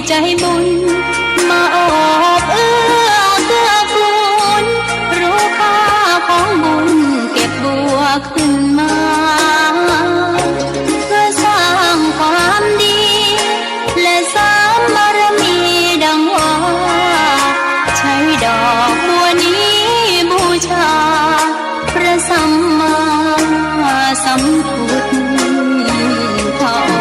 ใจบุญมาโอบเอื้อเกื้อกูลรู้ค่าของบุญเก็บบัวขึ้นมาเพื่อสร้างความดีและสร้างบารมีดังว่าใช้ดอกบัวนี้บูชาพระสัมมาสัมพุทธองค์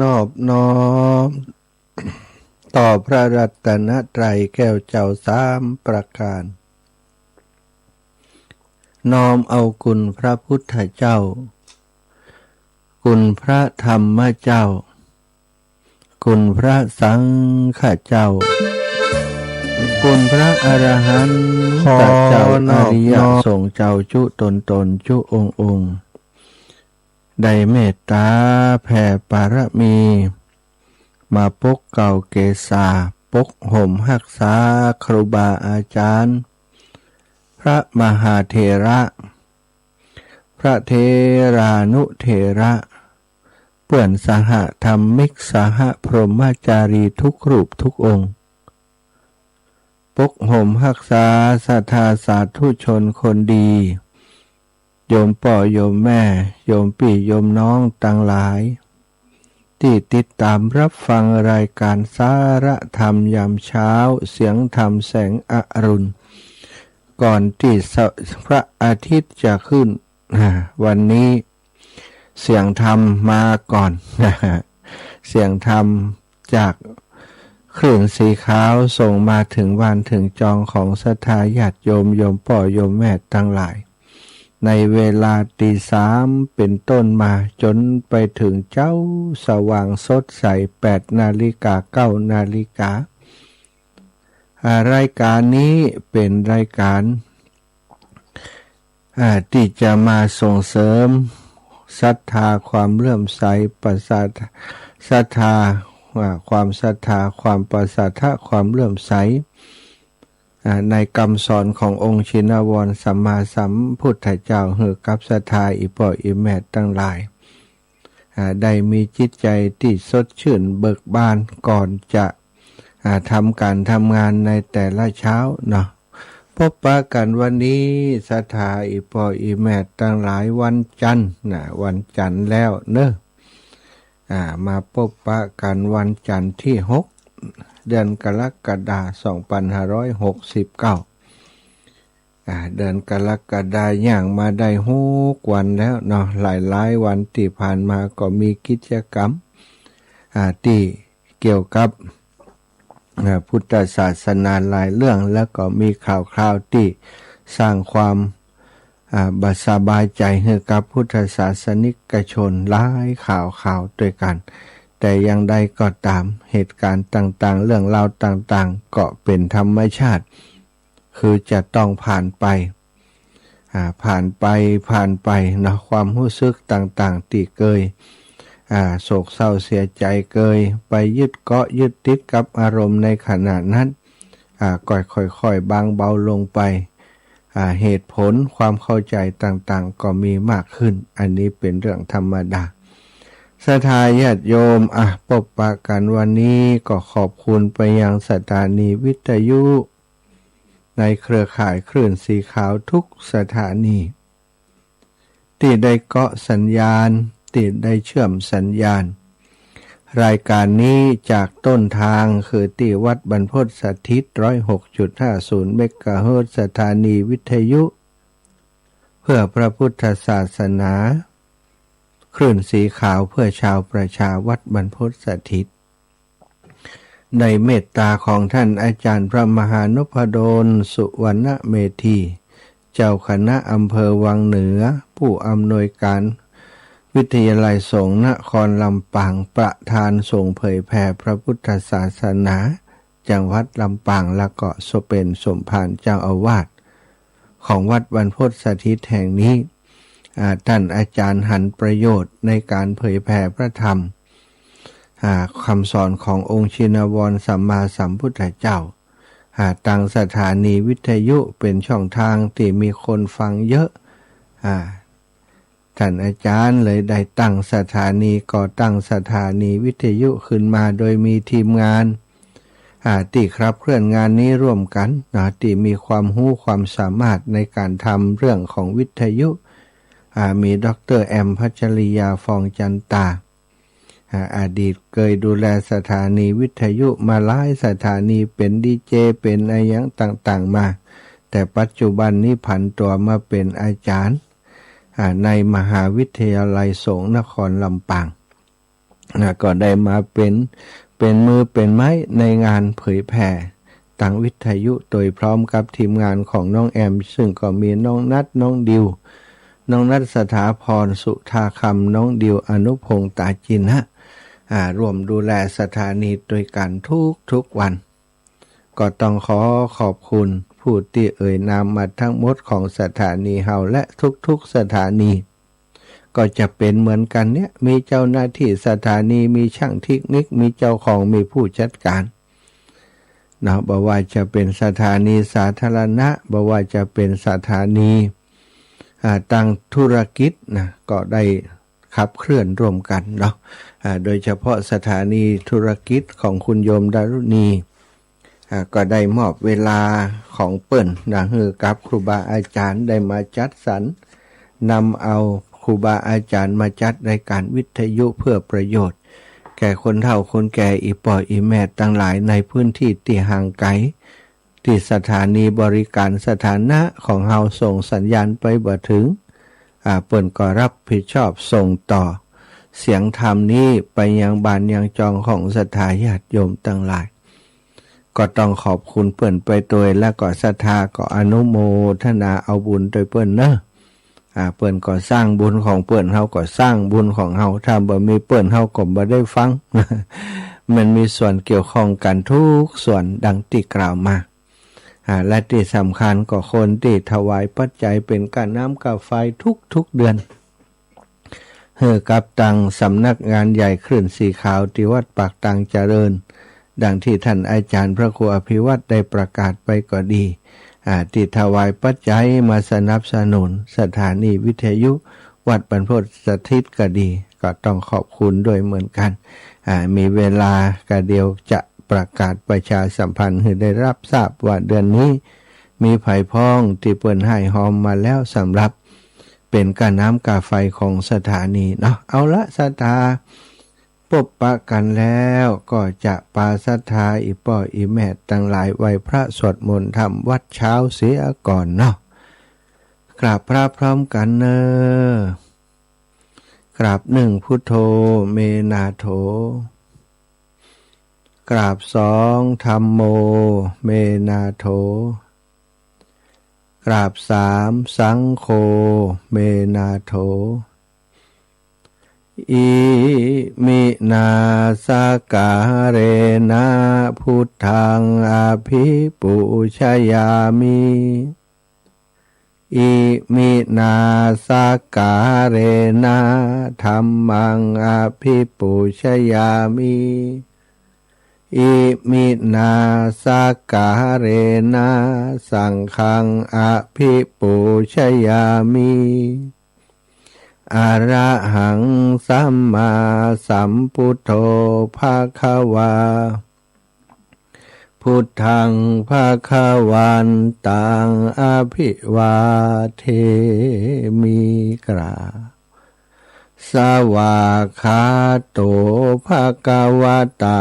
นอบน้อมต่อพระรัตนตรัยแก้วเจ้าสามประการน้อมเอาคุณพระพุทธเจ้าคุณพระธรรมเจ้าคุณพระสังฆเจ้าคุณพระอรหันตเจ้าอริยสงฆ์เจ้าจุตนจุองค์ได้เมตตาแผ่ปารมีมาปกเก่าเกศาปกห่มหักษาครูบาอาจารย์พระมหาเถระพระเทรานุเถระเปื่อนสหธรรมิกสหพรหมจารีทุกรูปทุกองค์ปกห่มหักษาศรัทธาสาธุชนคนดีโยมป่อโยมแม่โยมพี่โยมน้องต่างหลายที่ติดตามรับฟังรายการสาระธรรมยามเช้าเสียงธรรมแสงอรุณก่อนที่พระอาทิตย์จะขึ้นวันนี้เสียงธรรมมาก่อนเสียงธรรมจากคลื่นสีขาวส่งมาถึงบ้านถึงจองของศรัทธาญาติโยมโยมป่อโยมแม่ทั้งหลายในเวลาตี 3เป็นต้นมาจนไปถึงเจ้าสว่างสดใส8 นาฬิกา 9 นาฬิการายการนี้เป็นรายการที่จะมาส่งเสริมศรัทธาความเลื่อมใสประสาทศรัทธาความศรัทธาความประสาทะความเลื่อมใสในคำสอนขององค์ชินวรสัมมาสัมพุทธเจ้าเหือกับศรัทธาอิปออิแมตทั้งหลายได้มีจิตใจที่สดชื่นเบิกบานก่อนจะทำการทำงานในแต่ละเช้าเนาะพบปะกันวันนี้ศรัทธาอิปออิแมตทั้งหลายวันจันทร์วันจันทร์แล้วเนอะมาพบปะกันวันจันทร์ที่6เดือนกรกฎาคม2569เดือนกรกฎาคมย่างมาได้6 วันแล้วเนาะหลายวันที่ผ่านมาก็มีกิจกรรมที่เกี่ยวกับพุทธศาสนาหลายเรื่องแล้วก็มีข่าวที่สร้างความสบายใจให้กับพุทธศาสนิกชนหลายข่าวด้วยกันแต่อย่างใดก็ตามเหตุการณ์ต่างๆเรื่องราวต่างๆก็เป็นธรรมชาติคือจะต้องผ่านไปเนาะความรู้สึกต่างๆที่เคยโศกเศร้าเสียใจเคยไปยึดเกาะยึดติดกับอารมณ์ในขณะนั้นก็ค่อยๆบางเบาลงไปเหตุผลความเข้าใจต่างๆก็มีมากขึ้นอันนี้เป็นเรื่องธรรมดาศรัทธาญาติโยมพบปะกันวันนี้ก็ขอบคุณไปยังสถานีวิทยุในเครือข่ายคลื่นสีขาวทุกสถานีที่ได้เกาะสัญญาณที่ได้เชื่อมสัญญาณรายการนี้จากต้นทางคือที่วัดบรรพตสถิต 106.50 เมกะเฮิรตซ์สถานีวิทยุเพื่อพระพุทธศาสนาคลื่นสีขาวเพื่อชาวประชาวัดบรรพตสถิต ในเมตตาของท่านอาจารย์พระมหานพดลสุวรรณเมธีเจ้าคณะอำเภอวังเหนือผู้อำนวยการวิทยาลัยสงฆ์นครลำปางประธานส่งเผยแผ่พระพุทธศาสนาจังหวัดลำปางและก็เป็นสมภารเจ้าอาวาสของวัดบรรพตสถิตแห่งนี้ท่านอาจารย์หันประโยชน์ในการเผยแผ่พระธรรมคำสอนขององค์ชินวรสัมมาสัมพุทธเจ้าตั้งสถานีวิทยุเป็นช่องทางที่มีคนฟังเยอะท่านอาจารย์เลยได้ตั้งสถานีก่อตั้งสถานีวิทยุขึ้นมาโดยมีทีมงานที่ครับเคลื่อนงานนี้ร่วมกันที่มีความรู้ความสามารถในการทำเรื่องของวิทยุมีดร.แอมพัชริยาฟองจันตาอดีตเคยดูแลสถานีวิทยุมาหลายสถานีเป็นดีเจเป็นอะไรอย่างต่างๆมาแต่ปัจจุบันนี้ผันตัวมาเป็นอาจารย์ในมหาวิทยาลัยสงฆ์นครลำปางก็ได้มาเป็นมือเป็นไม้ในงานเผยแผ่ทางวิทยุโดยพร้อมกับทีมงานของน้องแอมซึ่งก็มีน้องนัทน้องดิวน้องนัทสถาพรสุธาคำน้องดิวอนุพงษ์ตาจินร่วมดูแลสถานีโดยกันทุกวันก็ต้องขอบคุณผู้ที่เอ่ยนามมาทั้งหมดของสถานีเฮาและทุกสถานีก็จะเป็นเหมือนกันเนี่ยมีเจ้าหน้าที่สถานีมีช่างเทคนิคมีเจ้าของมีผู้จัดการบอกว่าจะเป็นสถานีสาธารณะบอกว่าจะเป็นสถานีตั้งธุรกิจก็ได้ขับเคลื่อนร่วมกันเนาะโดยเฉพาะสถานีธุรกิจของคุณโยมดารุณีก็ได้มอบเวลาของเปิ้นฮือกับครูบาอาจารย์ได้มาจัดสรรนำเอาครูบาอาจารย์มาจัดรายการวิทยุเพื่อประโยชน์แก่คนเฒ่าคนแก่อีป่ออีแม่ต่างหลายในพื้นที่ที่ห่างไกลที่สถานีบริการสถานะของเฮาส่งสัญญาณไปบ่ถึงเปิ้นก็รับผิดชอบส่งต่อเสียงธรรมนี้ไปยังบ้านยังจองของศรัทธาญาติโยมต่างหลายก็ต้องขอบคุณเปิ้นไปโดยและก็ศรัทธาก็อนุโมทนาเอาบุญโดยเปิ้นเปิ้นก็สร้างบุญของเปิ้นเฮาก็สร้างบุญของเฮาถ้าบ่มีเปิ้นเฮาก็บ่ได้ฟัง มันมีส่วนเกี่ยวข้องกันทุกส่วนดังที่กล่าวมาและที่สำคัญก็คนที่ถวายปัจจัยเป็นค่าน้ำค่าไฟทุกเดือนกับตังสำนักงานใหญ่คลื่นสีขาวที่วัดปากตังเจริญดังที่ท่านอาจารย์พระครูอภิวัตรได้ประกาศไปก็ดีที่ถวายปัจจัยมาสนับสนุนสถานีวิทยุวัดบรรพตสถิตก็ดีก็ต้องขอบคุณด้วยเหมือนกันมีเวลาก็เดียวจะประกาศประชาสัมพันธ์ให้ได้รับทราบว่าเดือนนี้มีไผ่พ้องที่เปิ้นให้หอมมาแล้วสำหรับเป็นค่าน้ำค่าไฟของสถานีเนาะเอาละศรัทธาพบปะกันแล้วก็จะปาศรัทธาอีป่ออีแม่ตั้งหลายไหว้พระสวดมนต์ทำวัดเช้าเสียก่อนเนาะกราบพระพร้อมกันเนอกราบหนึ่งพุทโธเมนาโถกราบสองธัมโมเมนาโถกราบสามสังโฆเมนาโถอิมินาสกาเรนะพุทธังอาภิปูชยามิอิมินาสกาเรนะธัมมังอาภิปูชยามิอิมินาสกาเรนะสังฆังอาภิปูชยามิอะระหังสัมมาสัมพุทโธภะคะวาพุทธังภะคะวันตังอะภิวาเทมิกราสวากขาโตภะคะวะตา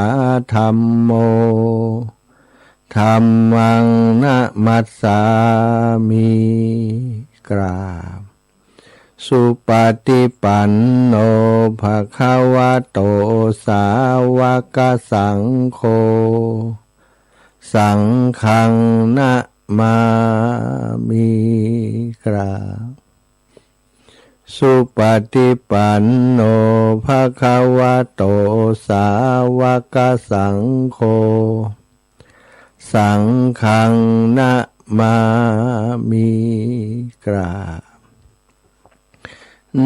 ธัมโมธัมมังนะมัสสามิกราบ สุปฏิปันโนภะคะวะโตสาวกสังโฆสังฆังนะมามิกราบสุปฏิปันโนภะคะวะโตสาวกสังโฆสังฆังนะมามิกราบ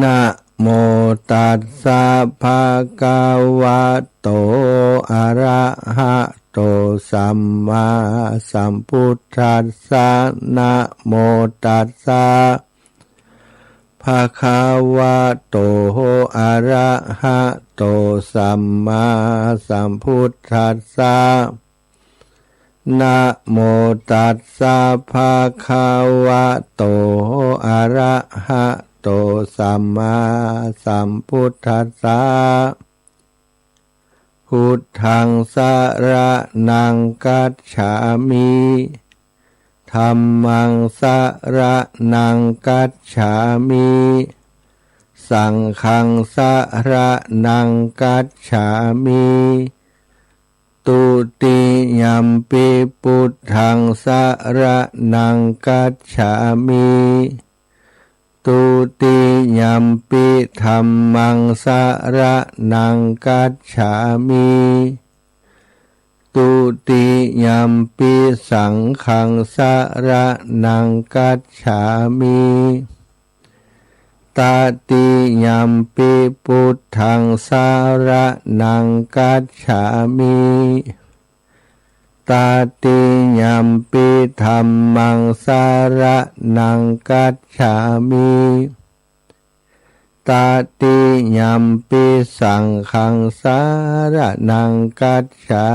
นะโมตัสสะภะคะวะโตอะระหะโตสัมมาสัมพุทธัสสะนะโมตัสสะภะคะวะโตอะระหะโตสัมมาสัมพุทธัสสะนะโมตัสสะภะคะวะโตอะระหะโตสัมมาสัมพุทธัสสะพุทธังสรณังคัจฉามิธัมมังสรณังคัจฉามิสังฆังสรณังคัจฉามิตุติยัมปิพุทธังสรณังคัจฉามิตุติยัมปิธัมมังสรณังคัจฉามิตุติยัมปิสังฆังสรณังคัจฉามิตติยัมปิพุทธังสรณังคัจฉามิตติยัมปิธัมมังสรณังคัจฉามิตติยัมปิสังฆังสรณังคัจฉา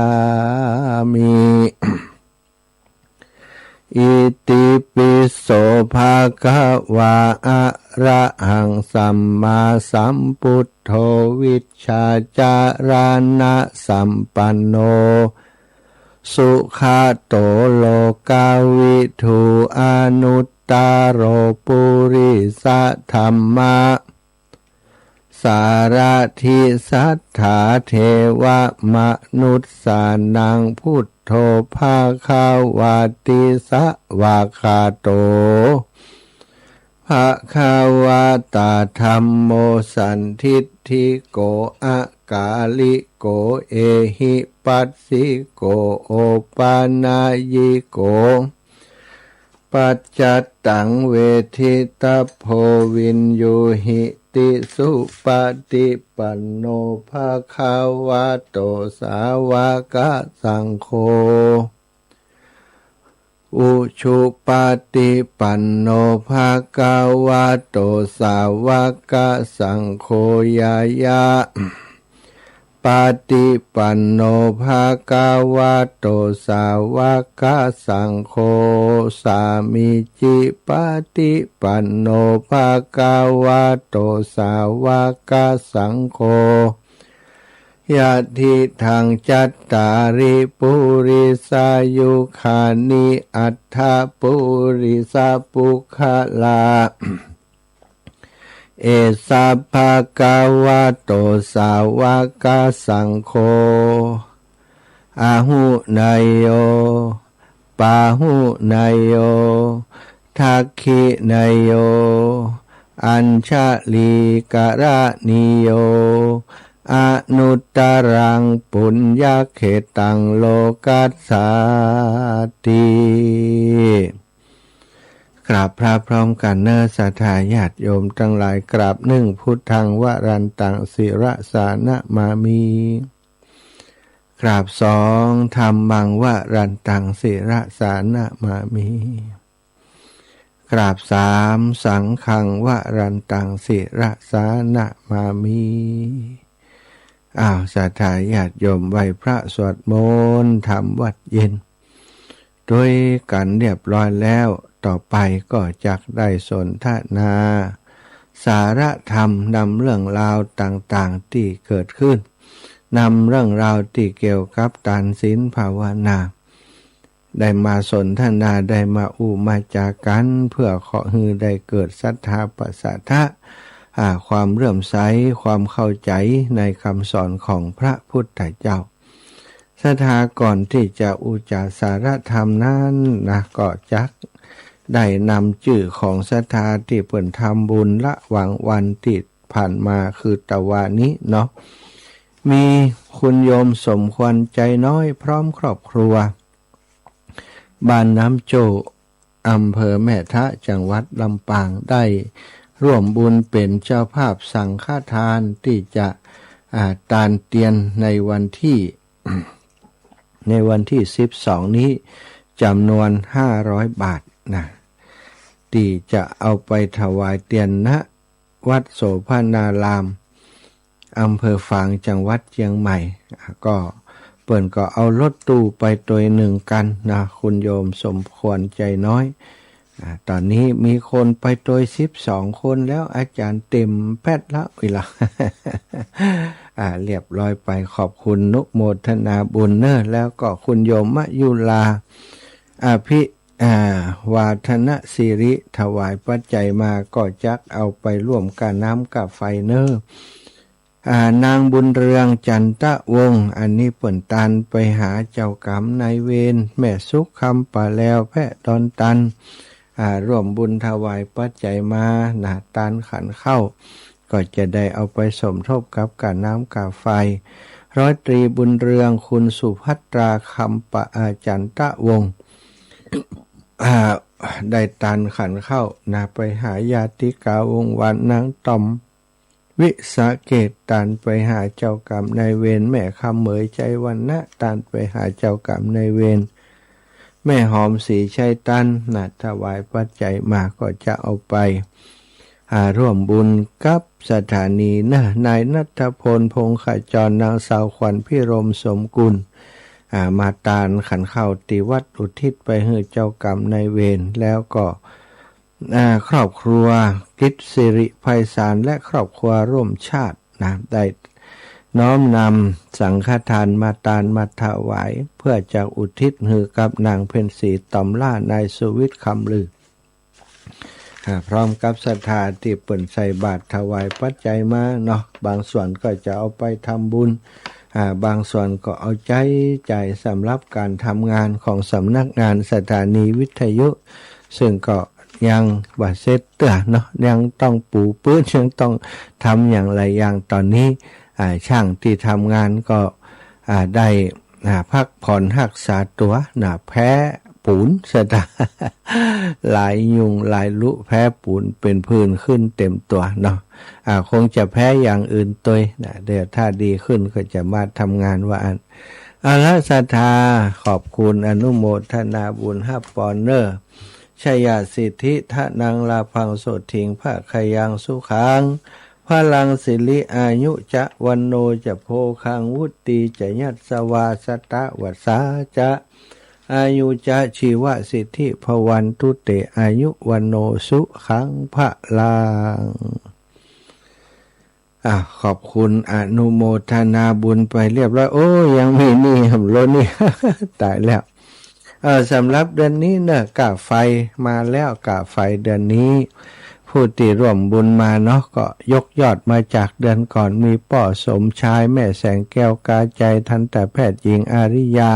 มิอิติปิโสภะคะวะอะระหังสัมมาสัมพุทโธวิชชาจารณะสัมปันโนสุขโตโลกาวิทูอนุตตโรปุริสธรรมะสารถิสัทธาเทวมนุสสานังพุทโธภาคาวาติสวากขาโตภะคะวะตาธัมโมสันทิฏฐิโกอากาลิโกเอหิปัสสิโกโอปานายิโกปัจจัตตังเวทิตาโพวินยูหิติสุปฏิปันโนภะคะวะโตสาวกสังโฆอุชุปฏิปันโนภะคะวะโตสาวกสังโฆยายะปฏิปันโนภะคะวะโตสาวกสังโฆสามิจิปฏิปันโนภะคะวะโตสาวกสังโฆยะทิทังจัตตาริปุริสายุคานิอัฏฐปุริสปุคลาเอสัพพะคะวะโตสาวกสังโฆอาหุนายโยปาหุนายโยทักขินายโยอัญชลีกระนิโยอนุตตรังปุญญเขตังโลกัสสาติกราบพระพร้อมกันเนอสัทธาญาติโยมทั้งหลายกราบหนึ่งพุทธังวรันตังศิระสานะมามีกราบสองธัมมังวรันตังศิระสานะมามีกราบสามสังฆังวรันตังศิระสานะมามีสัทธาญาติโยมไหว้พระสวดมนต์ทำวัดเย็นด้วยกันเรียบร้อยแล้วต่อไปก็จักได้สนทนาสาระธรรมนำเรื่องราวต่างๆที่เกิดขึ้นนำเรื่องราวที่เกี่ยวกับการศีลภาวนา ได้มาสนทนาได้มามาจากันเพื่อขอฮือได้เกิดศรัทธาปัสสะทะความเลื่อมใสความเข้าใจในคำสอนของพระพุทธเจ้าศรัทธาก่อนที่จะอุจาสารธรรมนั้นนะก็จักได้นำชื่อของศรัทธาที่เปิ่นทำบุญละหวังวันติดผ่านมาคือตะวานี้เนาะมีคุณโยมสมควรใจน้อยพร้อมครอบครัวบ้านน้ำโจอำเภอแม่ทะจังหวัดลำปางได้ร่วมบุญเป็นเจ้าภาพสังฆทานที่จะตานเตียนในวันที่ 12นี้จำนวน500 บาทนะที่จะเอาไปถวายเตียนณวัดโสภณารามอำเภอฝางจังหวัดเชียงใหม่ก็เปิ่นก็เอารถตู้ไปตัวหนึ่งกันนะคุณโยมสมควรใจน้อยตอนนี้มีคนไปตัว12 คนแล้วอาจารย์เต็มแพทย์แล้วอีหล่ะ เรียบร้อยไปขอบคุณนุโมทนาบุญเนอแล้วก็คุณโยมมะยุลาอภิวาทนสิริถวายปัจจัยมาก็จักเอาไปร่วมกับน้ำกับไฟเนอนางบุญเรืองจันทะวงศ์อันนี้เปิ่นตันไปหาเจ้ากรรมนายเวรแม่สุขคำป่าแล้วแพะดอนตันร่วมบุญถวายปัจจัยมาตานขันเข้าก็จะได้เอาไปสมทบกับการน้ำกับไฟร้อยตรีบุญเรืองคุณสุภัตราคำปะจันทะวงศ์ได้ตันขันเข้าไปหายาติกาวงวันนางต่อมวิสาเกตตันไปหาเจ้ากรรมนายเวรแม่คำเหมยใจวันนะตันไปหาเจ้ากรรมนายเวรแม่หอมสีชัยตันถวายปัจจัยมาก็จะเอาไปร่วมบุญกับสถานีนายณัฐพลพงษ์ขจรนางสาวขวัญพิรมสมกุลมาตานขันเข้าติวัดอุทิศไปให้เจ้ากรรมนายเวรแล้วก็ครอบครัวกิจสิริไพศาลและครอบครัวร่วมชาติได้น้อมนำสังฆทานมาตานมาถวายเพื่อจะอุทิศให้กับนางเพ็ญศรีตอมล่านายสุวิทย์คำลือพร้อมกับศรัทธาที่เปิ่นใส่บาตรถวายปัจจัยมาเนาะบางส่วนก็จะเอาไปทำบุญบางส่วนก็เอาใจจ่ายสำหรับการทำงานของสำนักงานสถานีวิทยุซึ่งก็ยังบ่เสร็จเตื้อเนาะยังต้องปูพื้นยังต้องทำอย่างไรอย่างตอนนี้ช่างที่ทำงานก็ได้พักผ่อนรักษาตัวแพ้ปูนสะดา หลายยุงหลายลุแพ้ปูนเป็นพื้นขึ้นเต็มตัวเนาะคงจะแพ้อย่างอื่นตัวเดี๋ยวถ้าดีขึ้นก็จะมาทำงานว่าอาราศรัทธาขอบคุณอนุโมทนาบุญฮับปอนเนอร์ชยสิทธิทะนังลาพังโสถิงพระขยังสุขังพลังสิริอายุจะวันโนจะโพคังวุติจะยัสสวาสตะวัสสาจะอายุจะชีวสิทธิภวันตุเตอายุวันโนสุขังพระลังขอบคุณอนุโมทนาบุญไปเรียบร้อยโอ้ยังมีนี่หำล้นนี่ ตายแล้วสำหรับเดือนนี้กะไฟมาแล้วกะไฟเดือนนี้ผู้ที่ร่วมบุญมาเนาะก็ยกยอดมาจากเดือนก่อนมีป่อสมชายแม่แสงแก้วกาใจทันแต่แพทย์หญิงอาริยา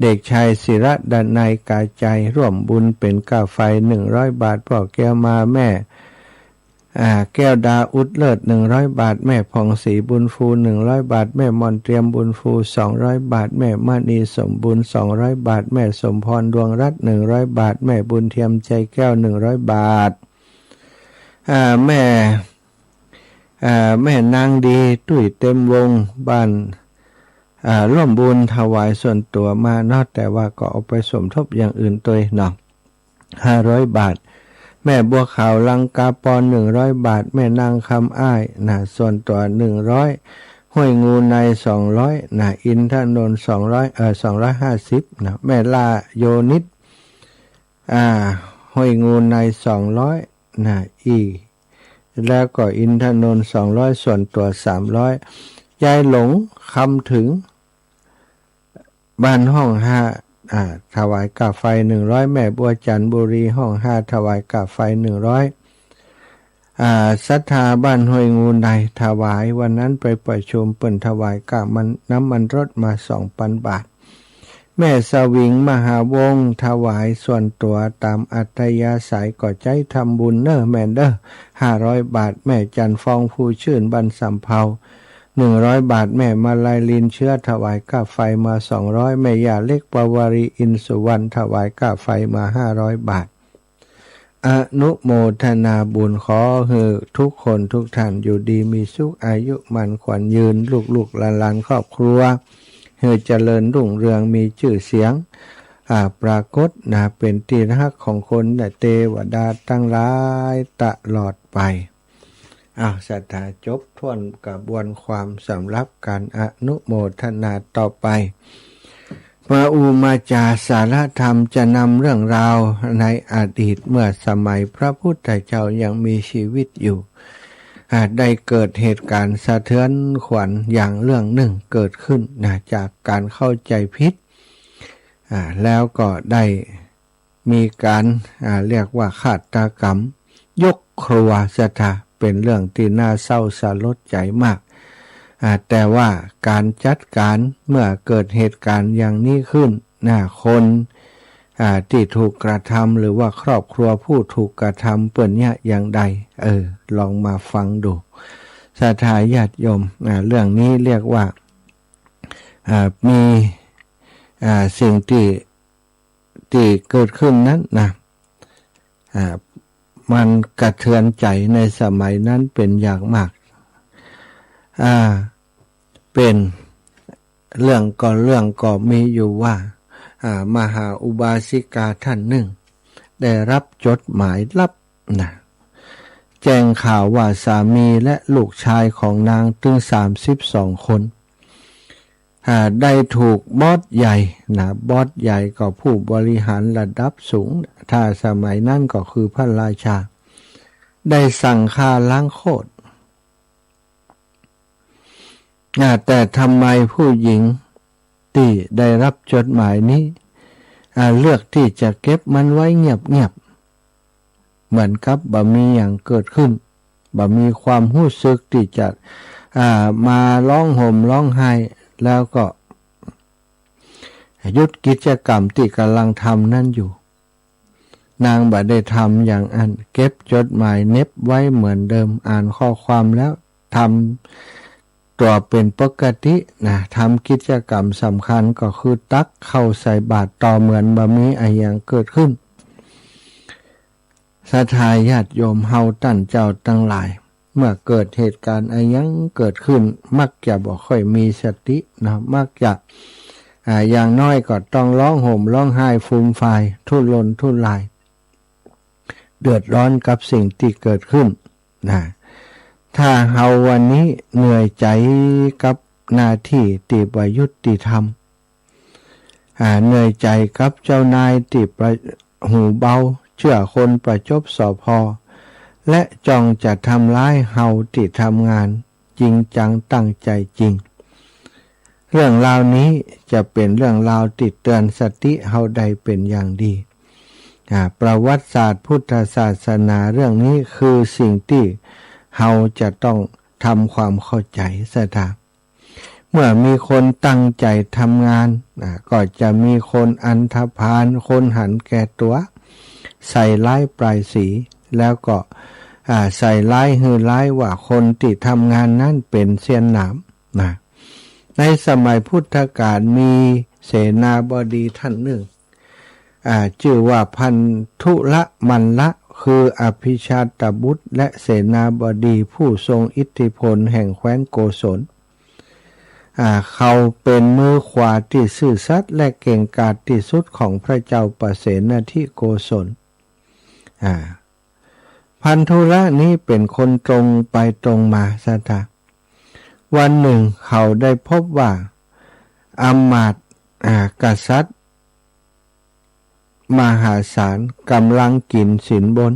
เด็กชายศิระดนัยกาใจร่วมบุญเป็นกะไฟ100 บาทพ่อแก้วมาแม่แก้วดาอุดเลิศ100 บาทแม่ผ่องศรีบุญฟู100 บาทแม่มอนเตรียมบุญฟู200 บาทแม่มณีสมบุญ200 บาทแม่สมพรดวงรัตน์100 บาทแม่บุญเทียมใจแก้ว100 บาทแม่นางดีตุ้ยเต็มวงบ้านร่วมบุญถวายส่วนตัวมาเนาะแต่ว่าก็เอาไปสมทบอย่างอื่นตัวเนาะ500 บาทแม่บัวขาวลังกาปอน100 บาทแม่นางคำอ้ายส่วนตัว100ห้วยงูใน200อินทนนท์250แม่ลาโยนิดห้วยงูใน200อีแล้วก็อินทนนท์200ส่วนตัว300ยายหลงคำถึงบ้านห้อง ถวายกาไฟ100แม่บัวจันทบุรีห้อง5ถวายกาไฟ100ศรัทธาบ้านห้วยงูในถวายวันนั้นไปประชุมเปิ่นถวายกามันน้ำมันรถมา 2,000 บาทแม่สวิงมหาวงศ์ถวายส่วนตัวตามอัธยาศัยก็ใจทำบุญเนอแม่เด้อ500 บาทแม่จันฟองผู้ชื่นบ้านสำเภา100 บาทแม่มาลายลินเชื้อถวายกาไฟมา200แม่ยาเล็กปวารีอินสุวรรณถวายกาไฟมา500 บาทอนุโมทนาบุญขอให้ทุกคนทุกท่านอยู่ดีมีสุขอายุมั่นขวัญยืนลูกๆหลานๆครอบครัวให้เจริญรุ่งเรืองมีชื่อเสียงปรากฏเป็นที่รักของคนและเทวดาทั้งหลายตลอดไปศรัทธาจบทวนกระบวนความสำหรับการอนุโมทนาต่อไปมาอุมาจาสารธรรมจะนำเรื่องราวในอดีตเมื่อสมัยพระพุทธเจ้ายังมีชีวิตอยู่ได้เกิดเหตุการณ์สะเทือนขวัญอย่างเรื่องหนึ่งเกิดขึ้นจากการเข้าใจผิดแล้วก็ได้มีการเรียกว่าฆาตกรรมยกครัวสถาเป็นเรื่องที่น่าเศร้าสลดใจมากแต่ว่าการจัดการเมื่อเกิดเหตุการณ์อย่างนี้ขึ้นคนที่ถูกกระทำหรือว่าครอบครัวผู้ถูกกระทำเปิ่นเนี่ยอย่างใดลองมาฟังดูศรัทธาญาติโยมเรื่องนี้เรียกว่ามีสิ่งที่เกิดขึ้นนั้นมันกระเทือนใจในสมัยนั้นเป็นอย่างมากเป็นเรื่องก็มีอยู่ว่ามหาอุบาสิกาท่านหนึ่งได้รับจดหมายลับแจ้งข่าวว่าสามีและลูกชายของนางถึง32 คนได้ถูกบอสใหญ่บอสใหญ่ก็ผู้บริหารระดับสูงถ้าสมัยนั้นก็คือพระราชาได้สั่งฆ่าล้างโคตรแต่ทำไมผู้หญิงที่ได้รับจดหมายนี้เลือกที่จะเก็บมันไว้เงียบๆเหมือนกับบ่มีอย่างเกิดขึ้นบ่มีความรู้สึกที่จะมาร้องห่มร้องไห้แล้วก็หยุดกิจกรรมที่กำลังทำนั่นอยู่นางบ่ได้ทำอย่างอันเก็บจดหมายเน็บไว้เหมือนเดิมอ่านข้อความแล้วทำตัวเป็นปกติทำกิจกรรมสำคัญก็คือตักเข้าใส่บาตรต่อเหมือนบ่มีอะไรอย่างเกิดขึ้นศรัทธาญาติโยมเฮาตั้นเจ้าทั้งหลายเมื่อเกิดเหตุการณ์อะไรยังเกิดขึ้นมักจะบ่ค่อยมีสติมักจะอย่างน้อยก็ต้องร้องห่มร้องไห้ฟูมฟายทุรนทุรายเดือดร้อนกับสิ่งที่เกิดขึ้นถ้าเฮาวันนี้เหนื่อยใจกับหน้าที่ที่บ่ยุติธรรมเหนื่อยใจกับเจ้านายที่หูเบาเชื่อคนประจบสพและจ้องจะทำร้ายเฮาที่ทำงานจริงจังตั้งใจจริงเรื่องราวนี้จะเป็นเรื่องราวติดเตือนสติเฮาได้เป็นอย่างดีประวัติศาสตร์พุทธศาสนาเรื่องนี้คือสิ่งที่เฮาจะต้องทำความเข้าใจซะครับเมื่อมีคนตั้งใจทำงานก็จะมีคนอันธพาลคนหันแก่ตัวใส่ร้ายปลายสีแล้วก็ใส่ร้ายหือร้ายว่าคนที่ทำงานนั้นเป็นเสี้ยนหนามในสมัยพุทธกาลมีเสนาบดีท่านหนึ่งชื่อว่าพันธุละมันละคืออภิชาตบุตรและเสนาบดีผู้ทรงอิทธิพลแห่งแคว้นโกศลเขาเป็นมือขวาที่ซื่อสัตย์และเก่งกาจที่สุดของพระเจ้าประเสนที่โกศลพันธุละนี้เป็นคนตรงไปตรงมาซะท่าวันหนึ่งเขาได้พบว่าอำมาตย์กษัตริย์มหาศาลกำลังกินสินบน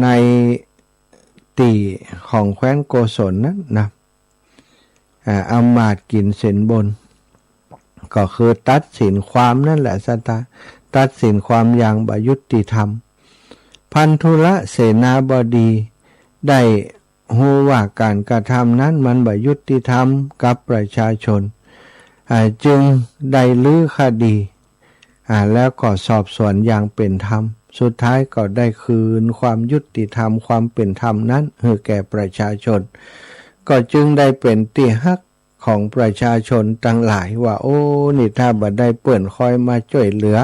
ในตีของแคว้นโกศลนั้นอำมาตย์กินสินบน ก็คือตัดสินความนั่นแหละสัตาตัดสินความอย่างบยุติธรรมพันธุละเสนาบดีได้รู้ว่าการกระทำนั้นมันบยุติธรรมกับประชาชนจึงได้ลื้อคดีแล้วก็สอบสวนอย่างเป็นธรรมสุดท้ายก็ได้คืนความยุติธรรมความเป็นธรรมนั้นให้แก่ประชาชนก็จึงได้เป็นที่ฮักของประชาชนทั้งหลายว่าโอ้นี่ถ้าบ่ได้เปิ่นคอยมาช่วยเหลือ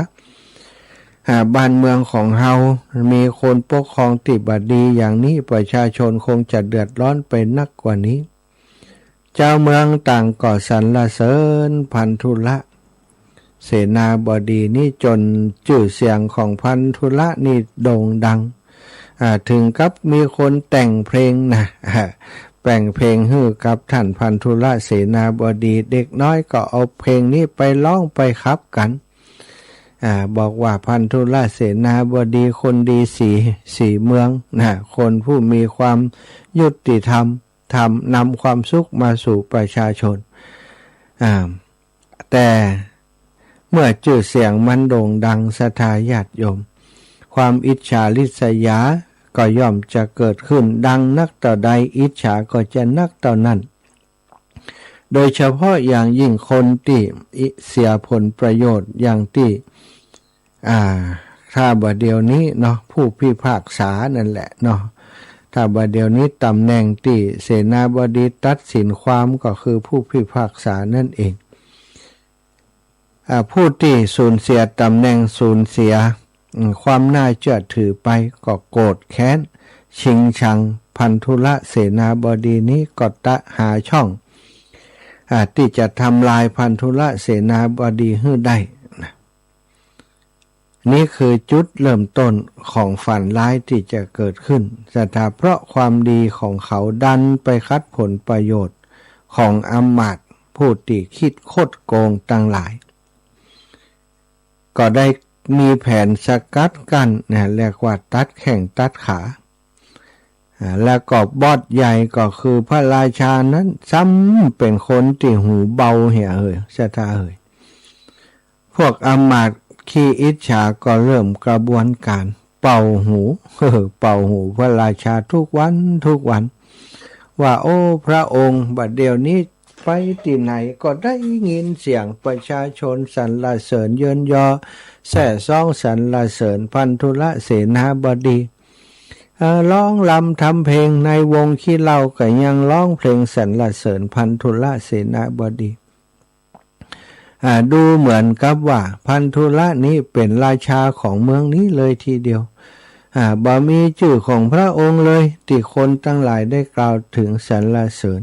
บ้านเมืองของเรามีคนปกครองที่บ่ดีอย่างนี้ประชาชนคงจะเดือดร้อนไปนักกว่านี้เจ้าเมืองต่างก็สรรเสริญพันธุละเสนาบดีนี่จนชื่อเสียงของพันธุละนี่โด่งดังถึงกับมีคนแต่งเพลงนะแต่งเพลงให้กับท่านพันธุละเสนาบดีเด็กน้อยก็เอาเพลงนี้ไปร้องไปขับกันบอกว่าพันธุละเสนาบดีคนดีสี่เมืองนะคนผู้มีความยุติธรรมนำความสุขมาสู่ประชาชนแต่เมื่อชื่อเสียงมันโด่งดังศรัทธาญาติโยมความอิจฉาริษยาก็ย่อมจะเกิดขึ้นดังนักต่อใดอิจฉาก็จะนักต่อนั้นโดยเฉพาะอย่างยิ่งคนที่เสียผลประโยชน์อย่างที่ถ้าบัดเดียวนี้เนาะผู้พิพากษานั่นแหละเนาะถ้าบัดเดียวนี้ตำแหน่งที่เสนาบดีตัดสินความก็คือผู้พิพากษานั่นเองผู้ที่สูญเสียตำแหน่งสูญเสียความน่าเชื่อถือไปก็โกรธแค้นชิงชังพันธุละเสนาบดีนี้ก็หาช่องที่จะทำลายพันธุละเสนาบดีให้ได้นี่คือจุดเริ่มต้นของฝันร้ายที่จะเกิดขึ้นแต่เพราะความดีของเขาดันไปคัดผลประโยชน์ของอำมาตย์ผู้ที่คิดคดโกงต่างหลายก็ได้มีแผนสกัดกั้นเรียกว่าตัดแข้งตัดขาแล้วก็บอสใหญ่ก็คือพระราชานั้นซ้ำเป็นคนที่หูเบาเหี่ยสะท้าพวกอำมาตย์ขี้อิจฉาก็เริ่มกระบวนการเป่าหูพระราชาทุกวันว่าโอ้พระองค์บัดเดี๋ยวนี้ไปที่ไหนก็ได้ยินเสียงประชาชนสรรเสริญเยินยอแส่ซ่องสรรเสริญพันธุละเสนาบดีร้องลำทำเพลงในวงขี้เหล้าก็ยังร้องเพลงสรรเสริญพันธุละเสนาบดีดูเหมือนกับว่าพันธุละนี้เป็นราชาของเมืองนี้เลยทีเดียวบ่มีชื่อของพระองค์เลยที่คนทั้งหลายได้กล่าวถึงสรรเสริญ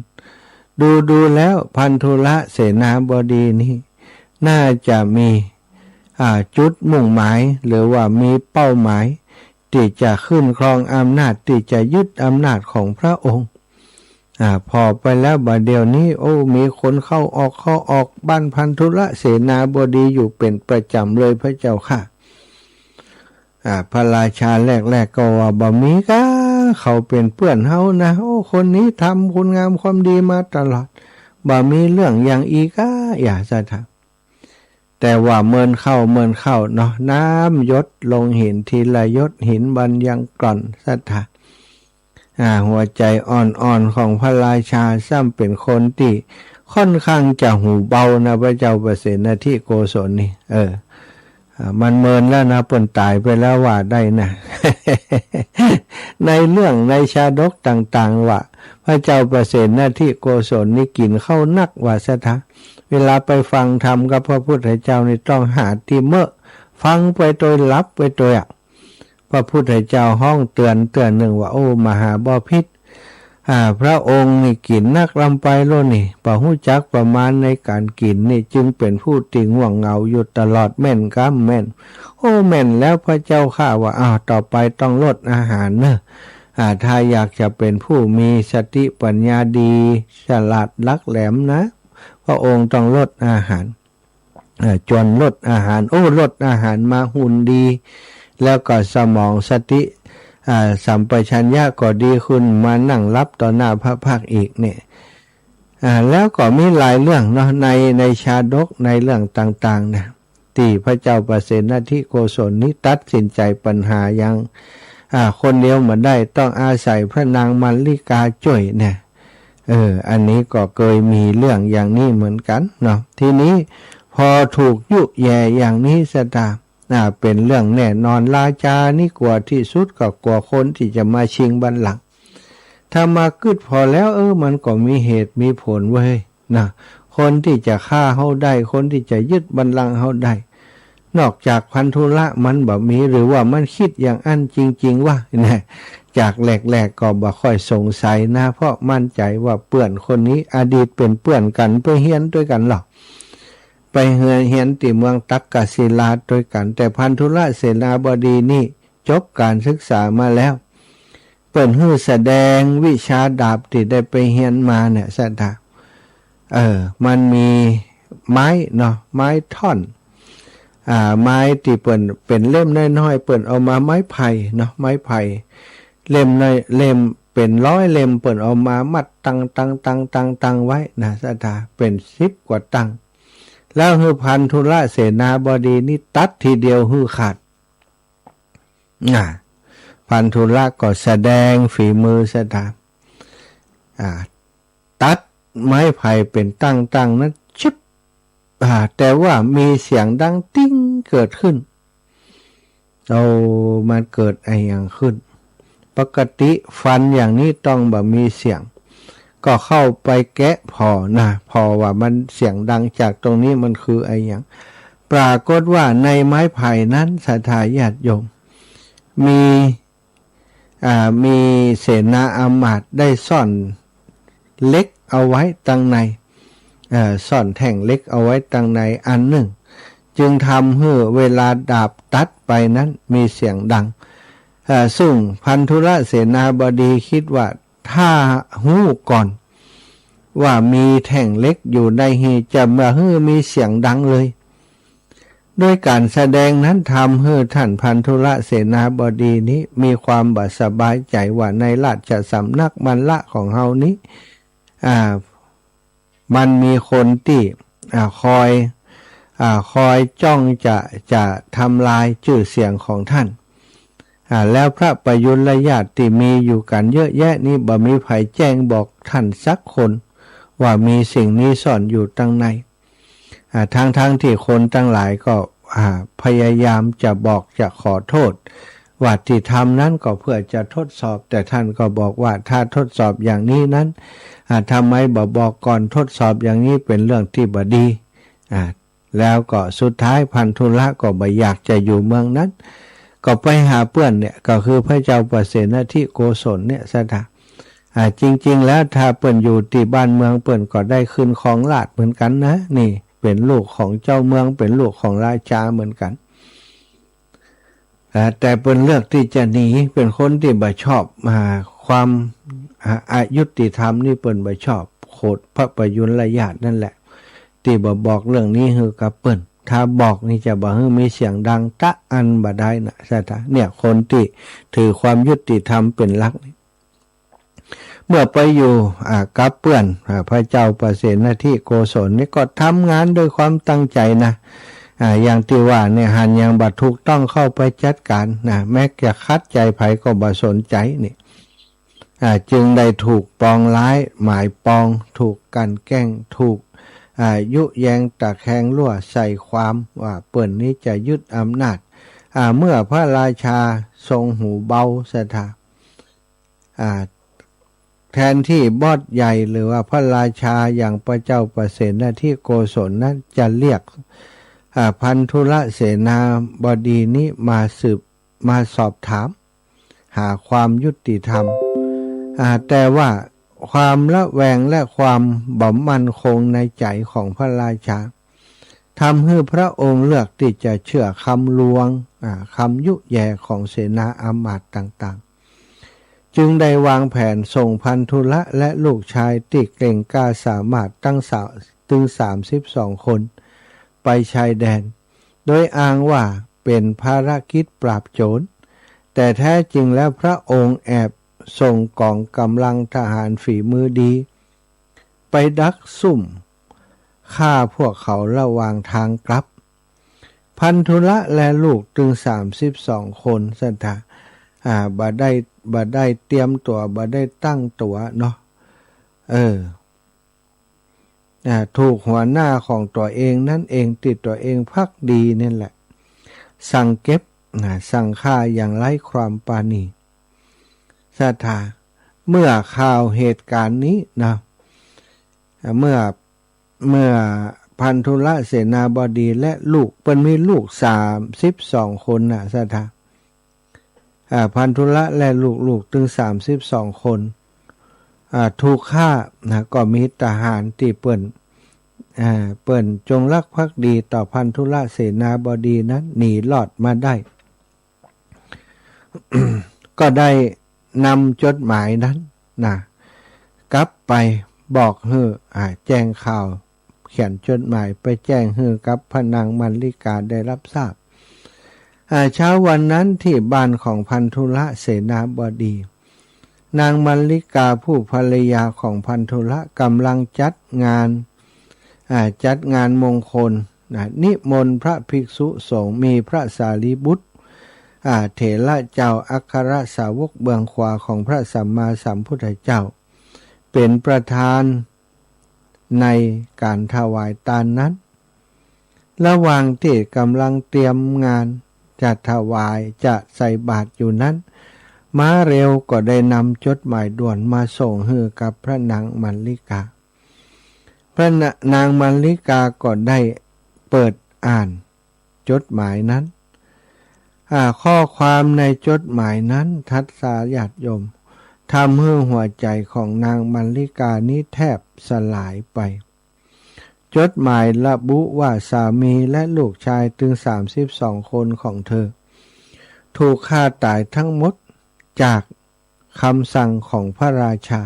ดูแล้วพันธุละเสนาบดีนี้น่าจะมีจุดมุ่งหมายหรือว่ามีเป้าหมายที่จะขึ้นครองอำนาจที่จะยึดอำนาจของพระองค์พอไปแล้วบัดเดี๋ยวนี้โอ้มีคนเข้าออกบ้านพันธุละเสนาบดีอยู่เป็นประจำเลยพระเจ้าค่ะพระราชาแรกก็ว่าบ่มีก็เขาเป็นเพื่อนเฮานะโอ้คนนี้ทำคุณงามความดีมาตลอดบ่มีเรื่องอย่างอีกอย่าซะทักแต่ว่าเมินเข้าเนาะน้ำหยดลงหินทีละหยดหินบรรยังกร่อนสัทธาหัวใจอ่อนของพระราชาซ้ำเป็นคนที่ค่อนข้างจะหูเบานะพระเจ้าประเสนที่โกศลนี่มันเมินแล้วนะเปิ้นตายไปแล้วว่าได้นะ ในเรื่องในชาดกต่างๆว่าพระเจ้าประเสนที่โกศลนี่กินเข้านักว่าซะทะเวลาไปฟังธรรมกับพระพุทธเจ้านี่ต้องหาที่เมื่อฟังไปโดยลับไปโดยพระพุทธเจ้าห้องเตือนหนึ่งว่าโอ้มหาบพิตรพระองค์นี่กินนักลำไปโลนี่ป่าหู้จักประมาณในการกินนี่จึงเป็นผู้ติง่วงเหงาอยู่ตลอดแม่นโอ้แม่นแล้วพระเจ้าข้าว่าต่อไปต้องลดอาหารเนอะถ้าอยากจะเป็นผู้มีสติปัญญาดีฉลาดลักแหลมนะพระองค์ต้องลดอาหารจนลดอาหารลดอาหารมาหุ่นดีแล้วก็สมองสติสัมปชัญญะก็ดีขึ้นมานั่งรับต่อหน้าพระพักตร์อีกเนี่ย แล้วก็มีหลายเรื่องเนาะในชาดกในเรื่องต่างๆนะที่พระเจ้าประเสนทิโกศลนี้ตัดสินใจปัญหายังคนเดียวมาได้ต้องอาศัยพระนางมัลลิกาช่วยเนี่ยอันนี้ก็เคยมีเรื่องอย่างนี้เหมือนกันเนาะทีนี้พอถูกยุแย่อย่างนี้สตาเป็นเรื่องแน่นอนราชานี่กลัวที่สุดก็กลัวคนที่จะมาชิงบัลลังก์ถ้ามากึดพอแล้วมันก็มีเหตุมีผลเว้ยนะคนที่จะฆ่าเฮาได้คนที่จะยึดบัลลังก์เฮาได้นอกจากพันธุระมันบ่มีหรือว่ามันคิดอย่างอันจริงๆว่าเนี่ยจากแหลกๆก็บ่ค่อยสงสัยนะเพราะมั่นใจว่าเพื่อนคนนี้อดีตเป็นเพื่อนกันไปเฮียนด้วยกันหรอกไปเฮียนที่เมืองตักกศิลาด้วยกันแต่พันธุระเสนาบดีนี่จบการศึกษามาแล้วเปิ่นฮื้อแสดงวิชาดาบที่ได้ไปเฮียนมาเนี่ยสตามันมีไม้เนาะไม้ท่อนไม้ที่เปิ่นเป็นเล่มน้อยๆเปิ่นเอามาไม้ไผ่เนาะไม้ไผ่เล่มน้อยเล่มเป็น100 เล่มเปิ่นเอามามัดตั้งไว้นะสตาเป็น10 กว่าตั้งแล้วฮือพันธุระเสนาบดีนี่ตัดทีเดียวฮือขาดพันธุระก็แสดงฝีมือสตาตัดไม้ไผ่เป็นตั้งนั้นชิบแต่ว่ามีเสียงดังติ้งเกิดขึ้นมันเกิดอะไรอย่างขึ้นปกติฟันอย่างนี้ต้องแบบมีเสียงก็เข้าไปแกะพอว่ามันเสียงดังจากตรงนี้มันคืออะไรอย่างปรากฏว่าในไม้ไผ่นั้นศรัทธาญาติโยมมีเสนาอามาตย์ได้ซ่อนเล็กเอาไว้ตั้งในซ่อนแท่งเล็กเอาไว้ตั้งในอันหนึ่งจึงทำให้เวลาดาบตัดไปนั้นมีเสียงดังซึ่งพันธุระเสนาบดีคิดว่าถ้าหู้ก่อนว่ามีแท่งเล็กอยู่ในหีจะมามีเสียงดังเลยด้วยการแสดงนั้นทำให้ท่านพันธุระเสนาบดีนี้มีความบาสบายใจว่าในราชสำนักมันละของเฮานี้มันมีคนที่คอยจ้องจะทำลายชื่อเสียงของท่านแล้วพระประยุรญาติที่มีอยู่กันเยอะแยะนี่บ่มีไผแจ้งบอกท่านสักคนว่ามีสิ่งนี้ซ่อนอยู่ตั้งในทั้งที่คนตั้งหลายก็พยายามจะบอกจะขอโทษว่าที่ทำนั้นก็เพื่อจะทดสอบแต่ท่านก็บอกว่าถ้าทดสอบอย่างนี้นั้นทำไมบอกก่อนทดสอบอย่างนี้เป็นเรื่องที่บ่ดีแล้วก็สุดท้ายพันธุระก็บ่อยากจะอยู่เมืองนั้นก็ไปหาเพื่อนเนี่ยก็คือพระเจ้าประเสนทิโกศลเนี่ยสถาจริงๆแล้วถ้าเปิ้นอยู่ที่บ้านเมืองเปิ้นก็ได้ขึ้นของราชเหมือนกันนะนี่เป็นลูกของเจ้าเมืองเป็นลูกของราชาเหมือนกันแต่เปิ้นเลือกที่จะหนีเป็นคนที่บ่ชอบความอายุติธรรมนี่เปิ้นบ่ชอบโคตรพระประยุรญาตินั่นแหละที่บอกเรื่องนี้ฮือกับเปิ้นถ้าบอกนี่จะบอกให้มีเสียงดังตะอันบ่ได้นะสถาเนี่ยคนที่ถือความยุติธรรมเป็นหลักเมื่อไปอยู่กับเพื่อนพระเจ้าประเสนทิโกศลนี่ก็ทำงานด้วยความตั้งใจนะอย่างที่ว่าเนี่ยหันยังบ่ถูกต้องเข้าไปจัดการนะแม้จะคัดใจไผก็บ่สนใจนี่จึงได้ถูกปองร้ายหมายปองถูกกันแกล้งถูกยุแยงตะแคงรั่วใส่ความว่าเปิ้นนี้จะยึดอำนาจเมื่อพระราชาทรงหูเบาสถาแทนที่บอสใหญ่หรือว่าพระราชาอย่างพระเจ้าประเสนทิโกศลนั้นจะเรียกพันธุระเสนาบดีนี้มาสอบถามหาความยุติธรรมแต่ว่าความละแวงและความบ่มั่นคงในใจของพระราชาทำให้พระองค์เลือกที่จะเชื่อคำลวงคำยุแย่ของเสนาอามาตย์ต่างๆจึงได้วางแผนส่งพันธุระและลูกชายที่เก่งกล้าสามารถถึง32 คนไปชายแดนโดยอ้างว่าเป็นภารกิจปราบโจรแต่แท้จริงแล้วพระองค์แอบส่งกองกำลังทหารฝีมือดี ไปดักซุ่มฆ่าพวกเขาระหว่างทางกลับพันธุละและลูกถึง32 คนสันทาบ่ได้เตรียมตัวบ่ได้ตั้งตัวเนาะถูกหัวหน้าของตัวเองนั่นเองติดตัวเองภักดีนี่แหละสั่งเก็บสั่งฆ่าอย่างไร้ความปราณีศรัทธาเมื่อข่าวเหตุการณ์นี้นะเมื่อพันธุละเสนาบดีและลูกเป็นมีลูก32 คนนะศรัทธาพันธุละและลูกถึง32 คนถูกฆ่าก็มีทหารที่เปิ้นจงรักภักดีต่อพันธุละเสนาบดีนั้นหนีรอดมาได้ ก็ได้นำจดหมายนั้นกลับไปบอกแจ้งข่าวเขียนจดหมายไปแจ้งกับพระนางมัลลิกาได้รับทราบเช้าวันนั้นที่บ้านของพันธุละเสนาบดีนางมัลลิกาผู้ภรรยาของพันธุละกำลังจัดงานมงคลนิมนต์พระภิกษุสงฆ์มีพระสารีบุตรเถระเจ้าอัครสาวกเบื้องขวาของพระสัมมาสัมพุทธเจ้าเป็นประธานในการถวายทานนั้นระหว่างที่กำลังเตรียมงานจะถวายจะใส่บาตรอยู่นั้นม้าเร็วก็ได้นำจดหมายด่วนมาส่งให้กับพระนางมัลลิกาพระนางมัลลิกาก็ได้เปิดอ่านจดหมายนั้นข้อความในจดหมายนั้นทัศสาญาติโยมทำให้หัวใจของนางมัลลิกานี้แทบสลายไปจดหมายระบุว่าสามีและลูกชายถึง32 คนของเธอถูกฆ่าตายทั้งหมดจากคำสั่งของพระราชา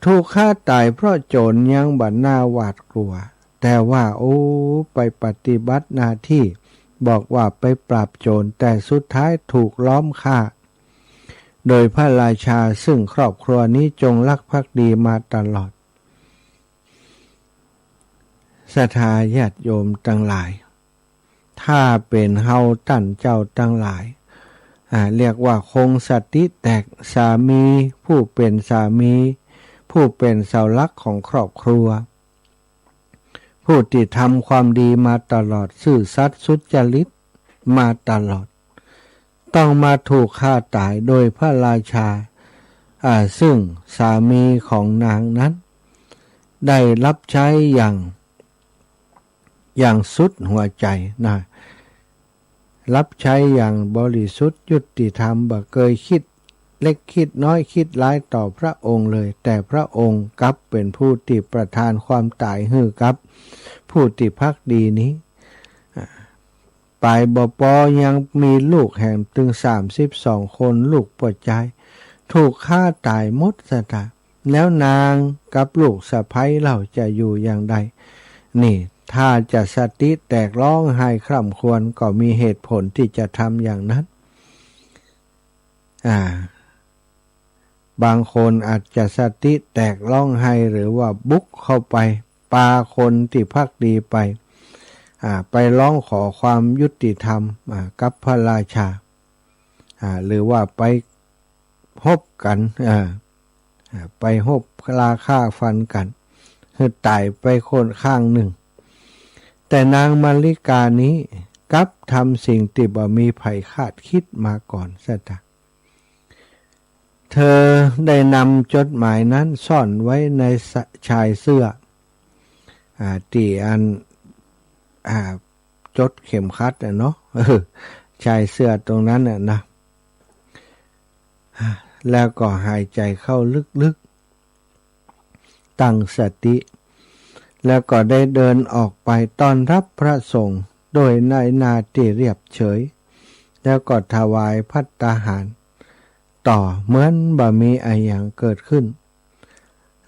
ถูกฆ่าตายเพราะโจรยังบัดหน้าหวาดกลัวแต่ว่าไปปฏิบัติหน้าที่บอกว่าไปปราบโจรแต่สุดท้ายถูกล้อมฆ่าโดยพระราชาซึ่งครอบครัวนี้จงรักภักดีมาตลอดศรัทธาญาติโยมทั้งหลายถ้าเป็นเฮาตั้นเจ้าทั้งหลายเรียกว่าคงสติแตกสามีผู้เป็นสามีผู้เป็นเสาหลักของครอบครัวผู้ที่ทำความดีมาตลอดซื่อสัตย์สุจริตมาตลอดต้องมาถูกฆ่าตายโดยพระราชาซึ่งสามีของนางนั้นได้รับใช้อย่างสุดหัวใจรับใช้อย่างบริสุทธิ์ยุติธรรมบ่เคยคิดเล็กคิดน้อยคิดร้ายต่อพระองค์เลยแต่พระองค์กลับเป็นผู้ที่ประทานความตายให้กับผู้ที่ภักดีนี้ปลายบ่ปอยังมีลูกแห่งถึง32 คนลูกปวดใจถูกฆ่าตายหมดซะตาแล้วนางกับลูกสะใภ้เราจะอยู่อย่างใดนี่ถ้าจะสติแตกร้องไห้คร่ำครวญก็มีเหตุผลที่จะทำอย่างนั้นบางคนอาจจะสติแตกร้องไห้หรือว่าบุกเข้าไปปาคนที่ภักดีไปร้องขอความยุติธรรมกับพระราชาหรือว่าไปฮบกันไปฮบราฆ่าฟันกันคือตายไปคนข้างหนึ่งแต่นางมัลลิกานี้กลับทำสิ่งที่บ่มีไผคาดคิดมาก่อนซะจ้ะเธอได้นำจดหมายนั้นซ่อนไว้ในชายเสื้อที่อันจดเข็มขัดเนาะชายเสื้อตรงนั้นนะแล้วก็หายใจเข้าลึกๆตั้งสติแล้วก็ได้เดินออกไปต้อนรับพระสงฆ์โดยในนาที่เรียบเฉยแล้วก็ถวายภัตตาหารต่อเหมือนบ่มีอะไรอย่างเกิดขึ้น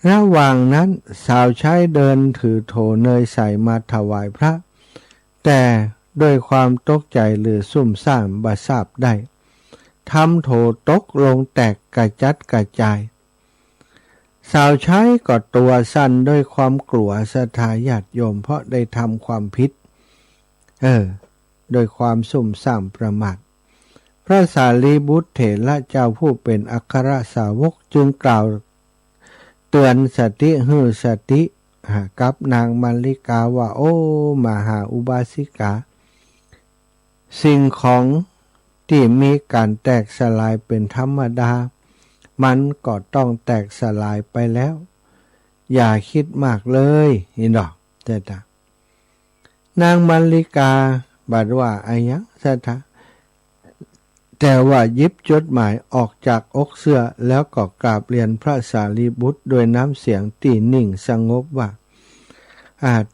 ระหว่างนั้นสาวใช้เดินถือโถเนยใสมาถวายพระแต่ด้วยความตกใจหรือซุ่มซ่ามบ่ทราบได้ทำโถตกลงแตกกระจัดกระจาย สาวใช้ก็ตัวสั่นด้วยความกลัวศรัทธาญาติโยมเพราะได้ทำความผิดโดยความสุ่มซ่ามประมาทพระสารีบุตรเถระเจ้าผู้เป็นอัครสาวกจึงกล่าวเตือนสติหือสติกับนางมัลลิกาว่าโอ้มหาอุบาสิกาสิ่งของที่มีการแตกสลายเป็นธรรมดามันก็ต้องแตกสลายไปแล้วอย่าคิดมากเลยนี่ดอกจ้ะนางมัลลิกาบัดว่าไอ้ยังสะทะแต่ว่ายิบจดหมายออกจากอกเสื้อแล้วก็กราบเรียนพระสารีบุตรโดยน้ำเสียงตีนิ่งสงบว่า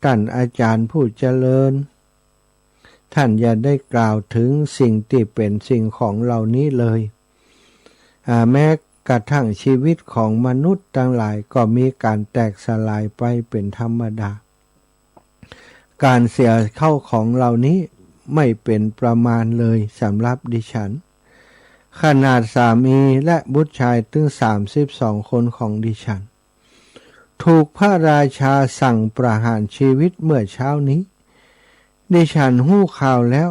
ท่านอาจารย์ผู้เจริญท่านอย่าได้กล่าวถึงสิ่งที่เป็นสิ่งของเหล่านี้เลยแม้กระทั่งชีวิตของมนุษย์ทั้งหลายก็มีการแตกสลายไปเป็นธรรมดาการเสียเข้าของเหล่านี้ไม่เป็นประมาณเลยสำหรับดิฉันขนาดสามีและบุตรชายถึง32 คนของดิฉันถูกพระราชาสั่งประหารชีวิตเมื่อเช้านี้ดิฉันหู้ข่าวแล้ว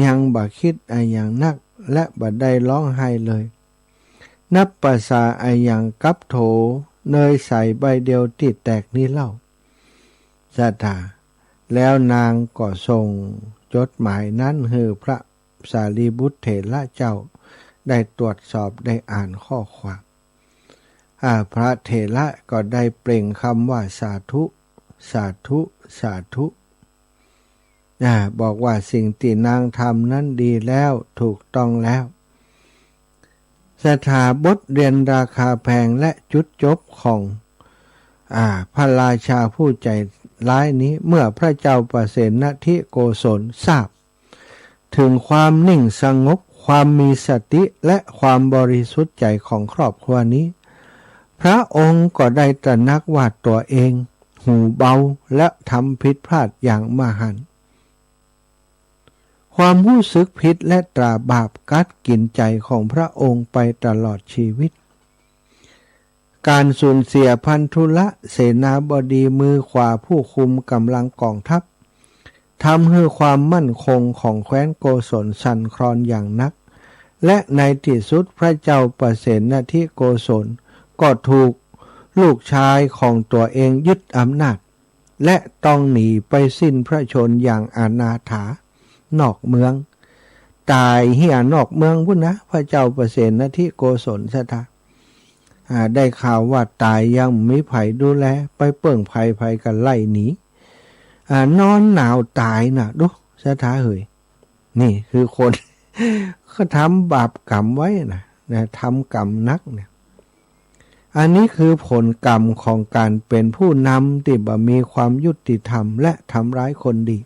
ยังบ่คิดอย่างนักและบ่ได้ร้องไห้เลยนับประสาอย่างกับโถเนยใสใบเดียวที่แตกนี้เล่าศรัทธาแล้วนางก็ส่งจดหมายนั้นให้พระสารีบุตรเถระเจ้าได้ตรวจสอบได้อ่านข้อความพระเถระก็ได้เปล่งคำว่าสาธุสาธุสาธุบอกว่าสิ่งที่นางทำนั้นดีแล้วถูกต้องแล้วสถาบทเรียนราคาแพงและจุดจบของพระราชาผู้ใจร้ายนี้เมื่อพระเจ้าประเสนทิโกศลทราบถึงความนิ่งสงบความมีสติและความบริสุทธิ์ใจของครอบครัวนี้พระองค์ก็ได้ตระหนักว่าตัวเองหูเบาและทำผิดพลาดอย่างมหันต์ความรู้สึกผิดและตราบาปกัดกินใจของพระองค์ไปตลอดชีวิตการสูญเสียพันธุละเสนาบดีมือขวาผู้คุมกำลังกองทัพทำให้ความมั่นคงของแคว้นโกศลสั่นคลอนอย่างนักและในที่สุดพระเจ้าประเสนทิโกศลก็ถูกลูกชายของตัวเองยึดอำนาจและต้องหนีไปสิ้นพระชนอย่างอนาถานอกเมืองตายเหี้ยนอกเมืองพุ่นนะพระเจ้าประเสนทิโกศลสถาได้ข่าวว่าตายยังไม่ไผดูแลไปเปิ่งไผกันไล่หนีนอนหนาวตายน่ะดูสถาเฮยนี่คือคนเขาทำบาปกรรมไว้นะทำกรรมนักเนี่ยอันนี้คือผลกรรมของการเป็นผู้นำที่บ่มีความยุติธรรมและทำร้ายคนดี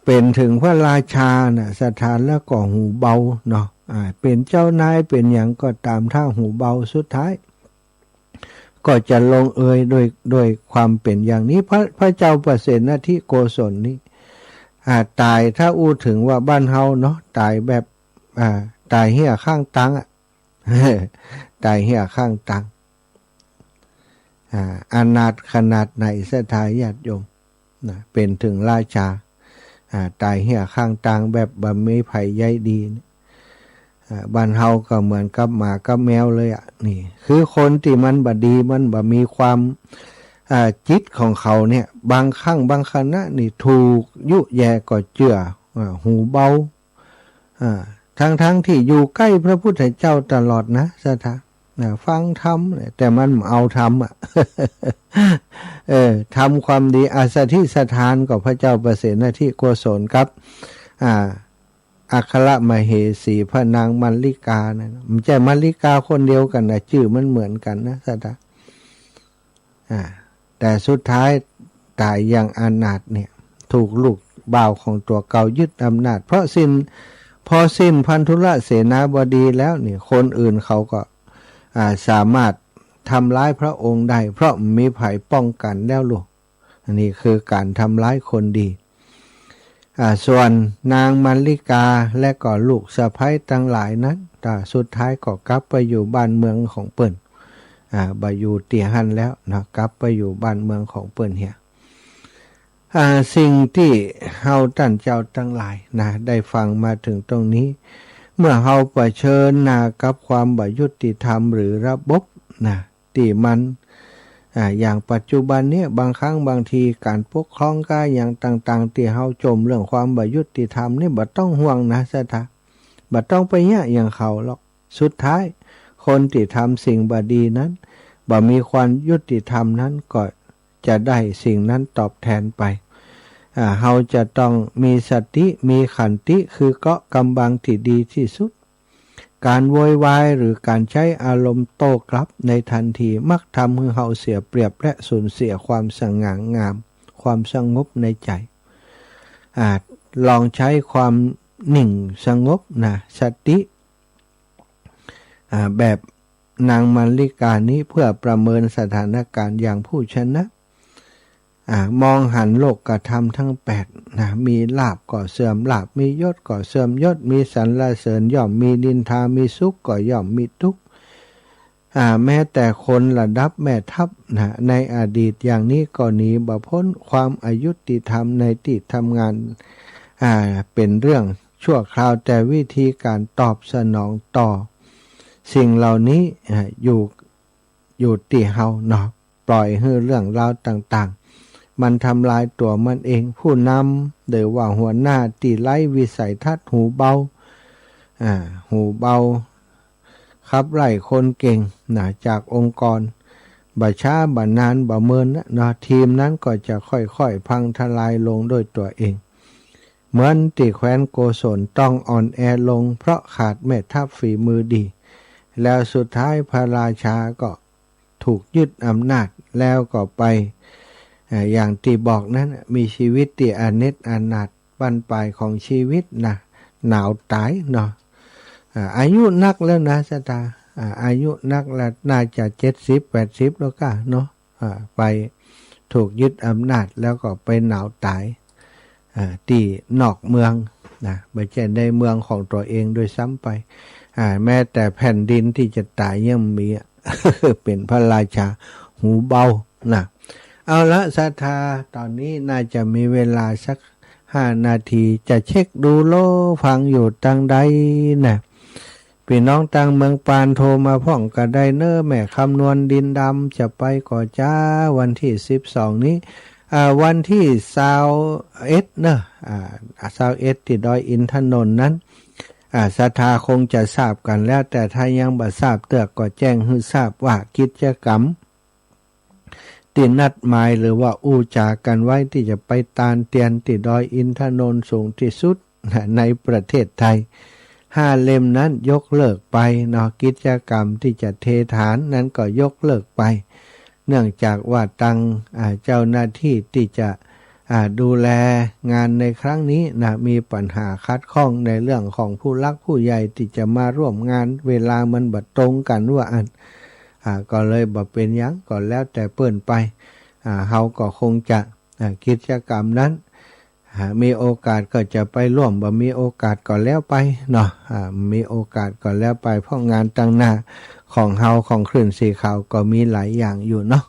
เป็นถึงพระราชาน่ะสถานแล้วก็หูเบาเนาะเป็นเจ้านายเป็นอย่างก็ตามถ้าหูเบาสุดท้ายก็จะลงเอยโดยความเป็นอย่างนี้พระเจ้าประเสนทิโกศลนี้ตายถ้าอู้ถึงว่าบ้านเฮาเนาะตายแบบตายเหี้ยข้างตังตายเหี้ยข้างตังอนาถขนาดไหนสถาญาติโยมนะเป็นถึงราชาตายเหี้ยข้างตังแบบบ่มีไผใยดีบ้านเฮาก็เหมือนกับหมากับแมวเลยนี่คือคนที่มันบ่ดีมันบ่มีความจิตของเขาเนี่ยบางครั้งบางขณะนี่ถูกยุแย่ก็เจือหูเบาทั้งที่อยู่ใกล้พระพุทธเจ้าตลอดนะสถาฟังธรรมแต่มันเอาธรรมทำความดีอาสถิสถานกับพระเจ้าประเสนทิโกศลครับอัครมเหสีพระนางมัลลิกานะมันใช่มัลลิกาคนเดียวกันนะชื่อมันเหมือนกันนะสถาแต่สุดท้ายตายอย่างอนาถเนี่ยถูกลูกบ่าวของตัวเก่ายึดอำนาจพอสิ้นพันธุละเสนาบดีแล้วเนี่ยคนอื่นเขาก็สามารถทำร้ายพระองค์ได้เพราะมีไผป้องกันแล้วลูกอันนี้คือการทำร้ายคนดีส่วนนางมัลลิกาและก็ลูกสะใภ้ทั้งหลายนั้นแต่สุดท้ายก็กลับไปอยู่บ้านเมืองของเปิ้น บ่อยู่เตียหันแล้วนะกลับไปอยู่บ้านเมืองของเปิ้นเฮียสิ่งที่เฮาท่านเจ้าทั้งหลายนะได้ฟังมาถึงตรงนี้เมื่อเฮาเผชิญหน้ากับความบ่ยุติธรรมหรือระบบนะที่มันอย่างปัจจุบันนี้บางครั้งบางทีการปกครองกายอย่างต่างๆที่เฮาจมเรื่องความบ่ยุติธรรมนี่บ่ต้องห่วงนะซะท่าบ่ต้องไปแย่อย่างเขาหรอกสุดท้ายคนที่ทำสิ่งบ่ดีนั้นบ่มีความยุติธรรมนั้นก็จะได้สิ่งนั้นตอบแทนไปเฮาจะต้องมีสติมีขันติคือเกาะกำบังที่ดีที่สุดการโวยวายหรือการใช้อารมณ์โต้กลับในทันทีมักทำให้เฮาเสียเปรียบและสูญเสียความสง่างามความสงบในใจลองใช้ความนิ่งสงบนะสติแบบนางมัลลิกานี้เพื่อประเมินสถานการณ์อย่างผู้ชนะมองหันโลกกธรรมทั้ง8นะมีลาภก็เสื่อมลาภมียศก็เสื่อมยศมีสรรเสริญย่อมมีนินทามีสุขก็ย่อมมีทุกข์แม้แต่คนระดับแม่ทัพนะในอดีตอย่างนี้ก็หนีบ่พ้นความอายุติธรรมในที่ทำงานเป็นเรื่องชั่วคราวแต่วิธีการตอบสนองต่อสิ่งเหล่านี้อยู่ที่เฮาเนาะปล่อยให้เรื่องราวต่างๆมันทำลายตัวมันเองผู้นำหรือว่าหัวหน้าที่ไร้วิสัยทัศน์หูเบาขับไล่คนเก่งจากองค์กรบ่ช้าบ่นานบ่เมินนะทีมนั้นก็จะค่อยๆพังทลายลงด้วยตัวเองเหมือนที่แคว้นโกศลต้องอ่อนแอลงเพราะขาดแม่ทัพฝีมือดีแล้วสุดท้ายพระราชาก็ถูกยึดอำนาจแล้วก็ไปอย่างที่บอกนั้นมีชีวิตที่อเนจอนาถบั้นปลายของชีวิตนะหนาวตายเนาะอายุนักแล้วนะสตาอายุนักแล้วน่าจะ70-80แล้วก็เนาะไปถูกยึดอำนาจแล้วก็ไปหนาวตายที่นอกเมืองนะไม่ใช่ในเมืองของตัวเองโดยซ้ำไปแม้แต่แผ่นดินที่จะตายยังมี เป็นพระราชาหูเบานะเอาละศรัทธาตอนนี้น่าจะมีเวลาสัก5 นาทีจะเช็คดูโลฟังอยู่ตังใดนะพี่น้องตังเมืองปานโทรมาพ่องกระไดเนอร์แม่คำนวณดินดำจะไปก่อจ้าวันที่12นี้วันที่21เนอะ21ที่ดอยอินทนนท์นั้นศรัทธาคงจะทราบกันแล้วแต่ถ้ายังบ่ทราบเตือกก็แจ้งให้ทราบว่ากิจกรรมที่นัดหมายหรือว่าอู้จากันไว้ที่จะไปตานเตียนที่ดอยอินทนนท์สูงที่สุดในประเทศไทย5 เล่มนั้นยกเลิกไปเนาะกิจกรรมที่จะเทฐานนั้นก็ยกเลิกไปเนื่องจากว่าตังเจ้าหน้าที่ที่จะดูแลงานในครั้งนี้นะมีปัญหาคัดข้องในเรื่องของผู้หลักผู้ใหญ่ที่จะมาร่วมงานเวลามันบัดตรงกันว่าก็เลยบ่เป็นหยังก็แล้วแต่เปิ้นไปเฮาก็คงจะกิจกรรมนั้นมีโอกาสก็จะไปร่วมบ่มีโอกาสก็แล้วไปเนาะมีโอกาสก็แล้วไปเพราะงานตั้งหน้าของเฮาของคลื่นสีขาวก็มีหลายอย่างอยู่เนาะ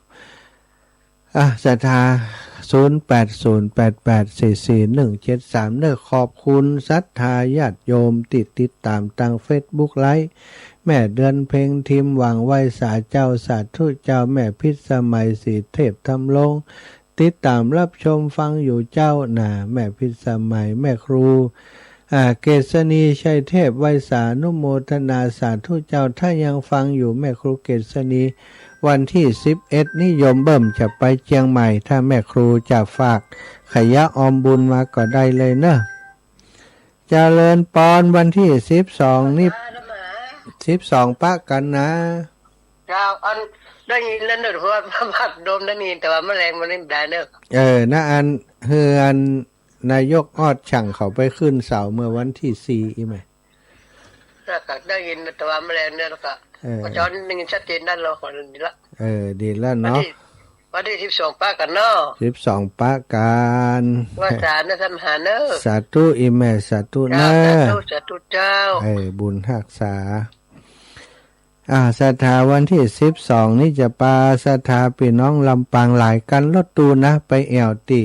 ศรัทธา0808844173เด้อขอบคุณศรัทธาญาติโยมติดตามทาง Facebook ไลฟ์แม่เดือนเพ็งทิมหวังไว้สาเจ้าสาธุเจ้าแม่พิษสมัยสีเทพทำลงติดตามรับชมฟังอยู่เจ้าแม่พิษสมัยแม่ครูเกษณีชัยเทพไว้สานุโมทนาสาธุเจ้าถ้ายังฟังอยู่แม่ครูเกษณีวันที่11นิยมเบิ่มจะไปเชียงใหม่ถ้าแม่ครูจะฝากขยะออมบุญมาก็ได้เลยเนอะเจริญปอนวันที่12นี่12ปะกันนะอันได้ยินแล้วเนอะเพราะว่าพัดโดมได้ยินแต่ว่าแมลงมันไม่ได้เนอะนะอันนายกออดช่างเขาไปขึ้นเสาเมื่อวันที่4อีไหมได้ยินแต่ว่าแมลงเนี่ยแล้วก็จอนได้ยินชัดเจนนั่นเราขอดีละดีแล้วเนาะวันที่12ป้ากันเนาะ12ป้ากันว่าสาธุทำหาเนอะสาธุอีแม่สาธุนะสาธุเจ้าบุญรักษา สถาวันที่12นี่จะปาสถาพี่น้องลำปางหลายกันรถตู้นะไปแอวติ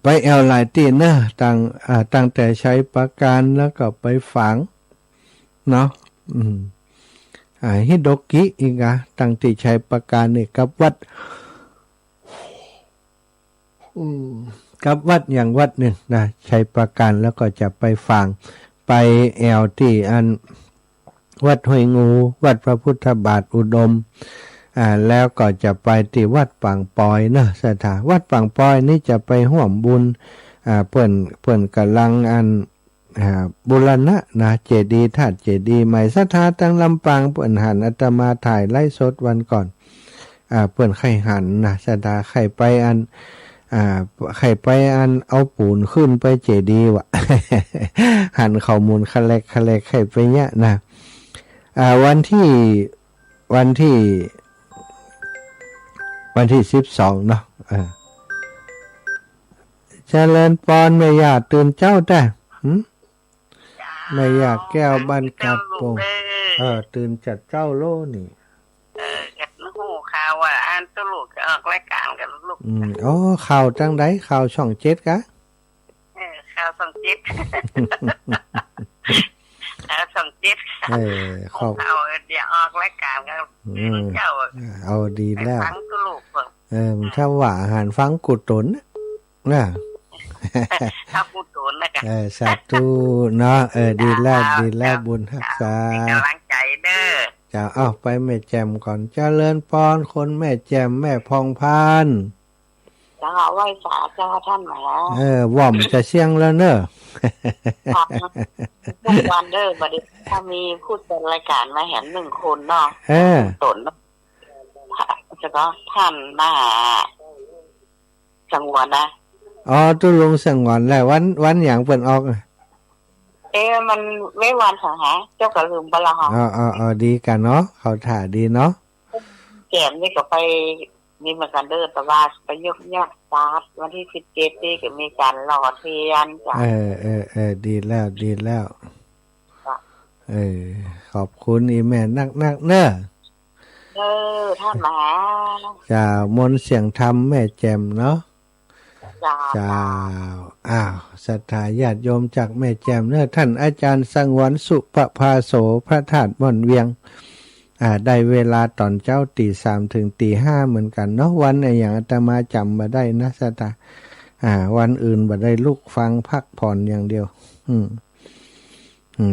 ไปแอวหลายตีเนอะตั้งแต่ใช้ประการแล้วก็ไปฝังเนาะฮิโดกิอีกตั้งที่ใช้ประการนี่กับวัดอย่างวัดหนึ่งนะใช้ประการแล้วก็จะไปฝังไปแอวที่อันวัดห้วยงูวัดพระพุทธบาทอุดมแล้วก็จะไปที่วัดปังปอยเนอะสถานวัดปังปอยนี่จะไปห่วมบุญเปิ่นกำลังอันบุรณะนะเจดีย์ธาตุเจดีย์ใหม่สถานตั้งลำปางเปิ่นหันอาตมาถ่ายไล่สดวันก่อนเปิ่นไข่หันนะสถานไข่ไปอันเอาปูนขึ้นไปเจดีย์วะ หันข้อมูลคเล็กไข่ไปเนี่ยนะวันที่12เนาะเจริญปอนไม่อยากตื่นเจ้าแต่ไม่อยากแก้วบ้านกัดโปงตื่นจัดเจ้าโลนี่กับหูข่าวว่าอ่านตลูกออกรายการกับลูกข่าวจังไดข่าวช่อง7กะข่าวช่อง7ข่าวช่อง7ข่าวเดี๋ยวออกรายการกับเจ้าเอาดีแล้วฟังตลูกถ้าว่าอาหารฟังกุตนนะถ้ากุตนนะกะสาธุเนาะดีแล้วบุญรักษากำลังใจเด้อจะไปแม่แจ่มก่อนเจริญปอนคนแม่แจ่มแม่พองพานจ้าไหว้สาจ้าท่านหมอว่อมจะเสี่ยงแล้วเนอะทุกวันเด้อบัดนี้ถ้ามีพูดเป็นรายการมาเห็น1คนเนาะตนจะก็ท่านหน้าจังหวัดนะตุลงสังวรแล้ววันอย่างเปิ่นออกมันไม่วันสังหาเจ้าก็ลืมไปละฮะดีกันเนาะเขาถ่าดีเนาะแก้มนี่ก็ไปนี่เหมือนกันเด้อแต่ว่าไปยกยอดซาร์วันที่17นี่ก็มีการหล่อเทียนจ้ะดีแล้วขอบคุณอีแม่นักเน้อท่านมหาจ้ามนต์เสียงธรรมแม่แจ่มเนาะจ้าศรัทธาญาติโยมจากแม่แจ่มเน้อท่านอาจารย์สังวรสุปภาโสพระธาตุม่อนเวียงได้เวลาตอนเจ้าตี 3ถึงตี 5เหมือนกันเนาะวันอย่างอาตมาจำมาได้นะศรัทธาวันอื่นบ่ได้ลุกฟังพักผ่อนอย่างเดียว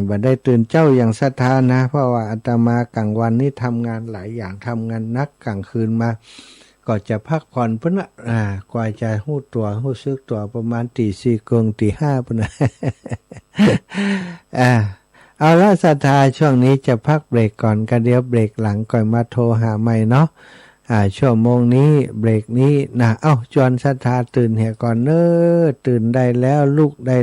บ่ได้ตื่นเจ้าอย่างศรัทธานะเพราะว่าอาตมากลางวันนี้ทำงานหลายอย่างทำงานนักกลางคืนมาก็จะพักผ่อนพุ่นน่ะกว่าจะรู้สึกตัวประมาณตี 4 กงตี 5พุ่นน่ะเอาละศรัทธาช่วงนี้จะพักเบรกก่อนก็เดี๋ยวเบรกหลังก่อนมาโทรหาใหม่เนาะชั่วโมงนี้เบรกนี้นะจวนศรัทธาตื่นเหี่ยก่อนตื่นได้แล้วลุกได้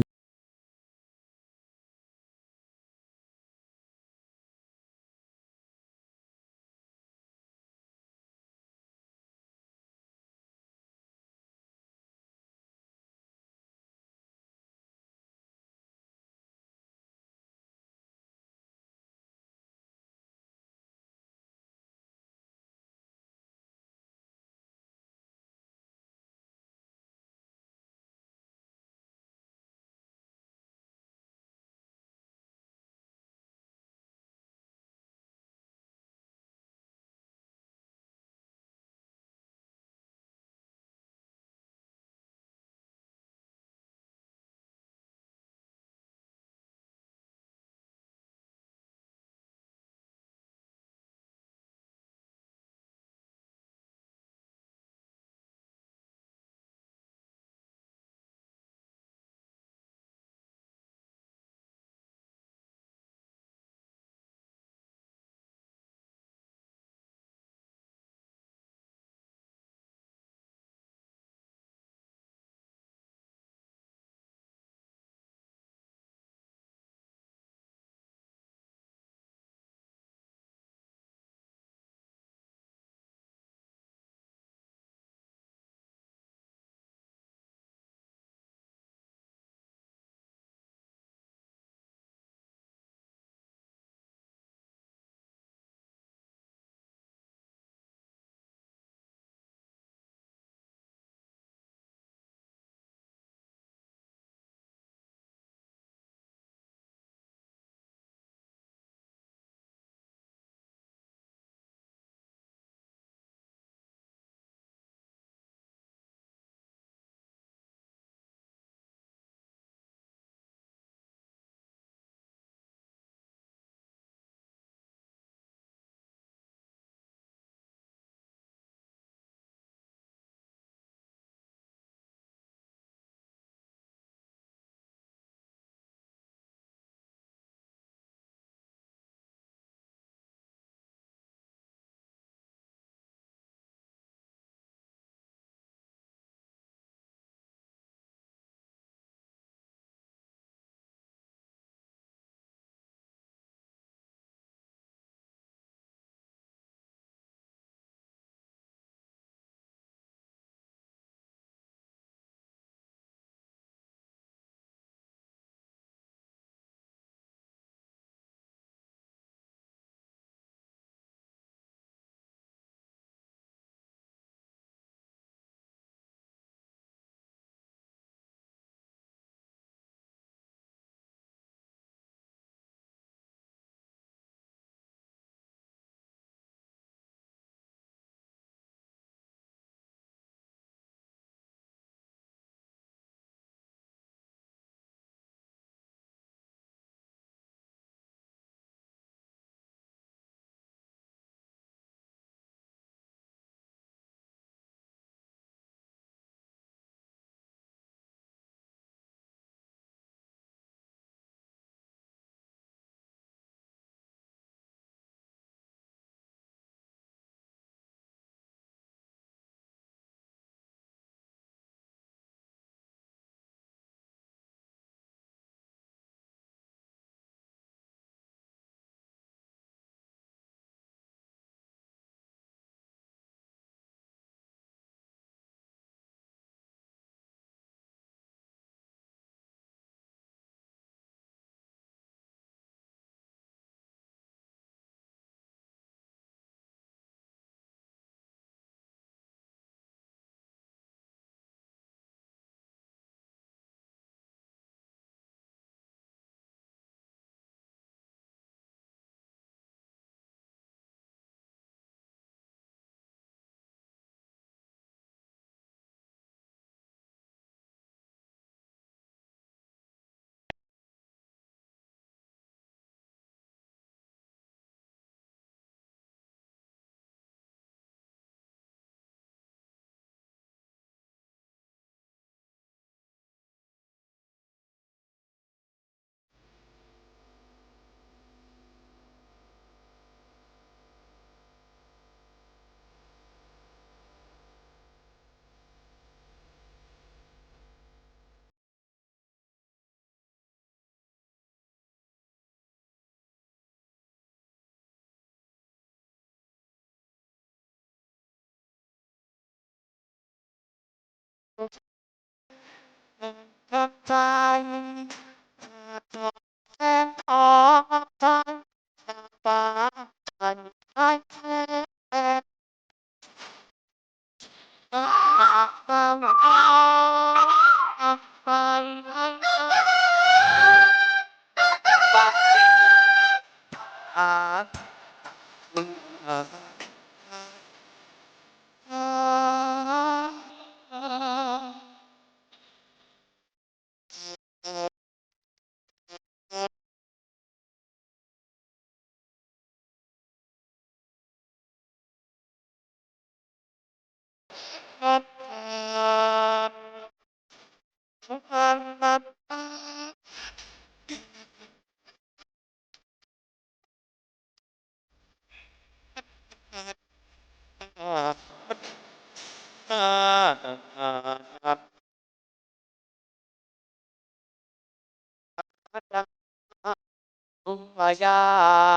ญา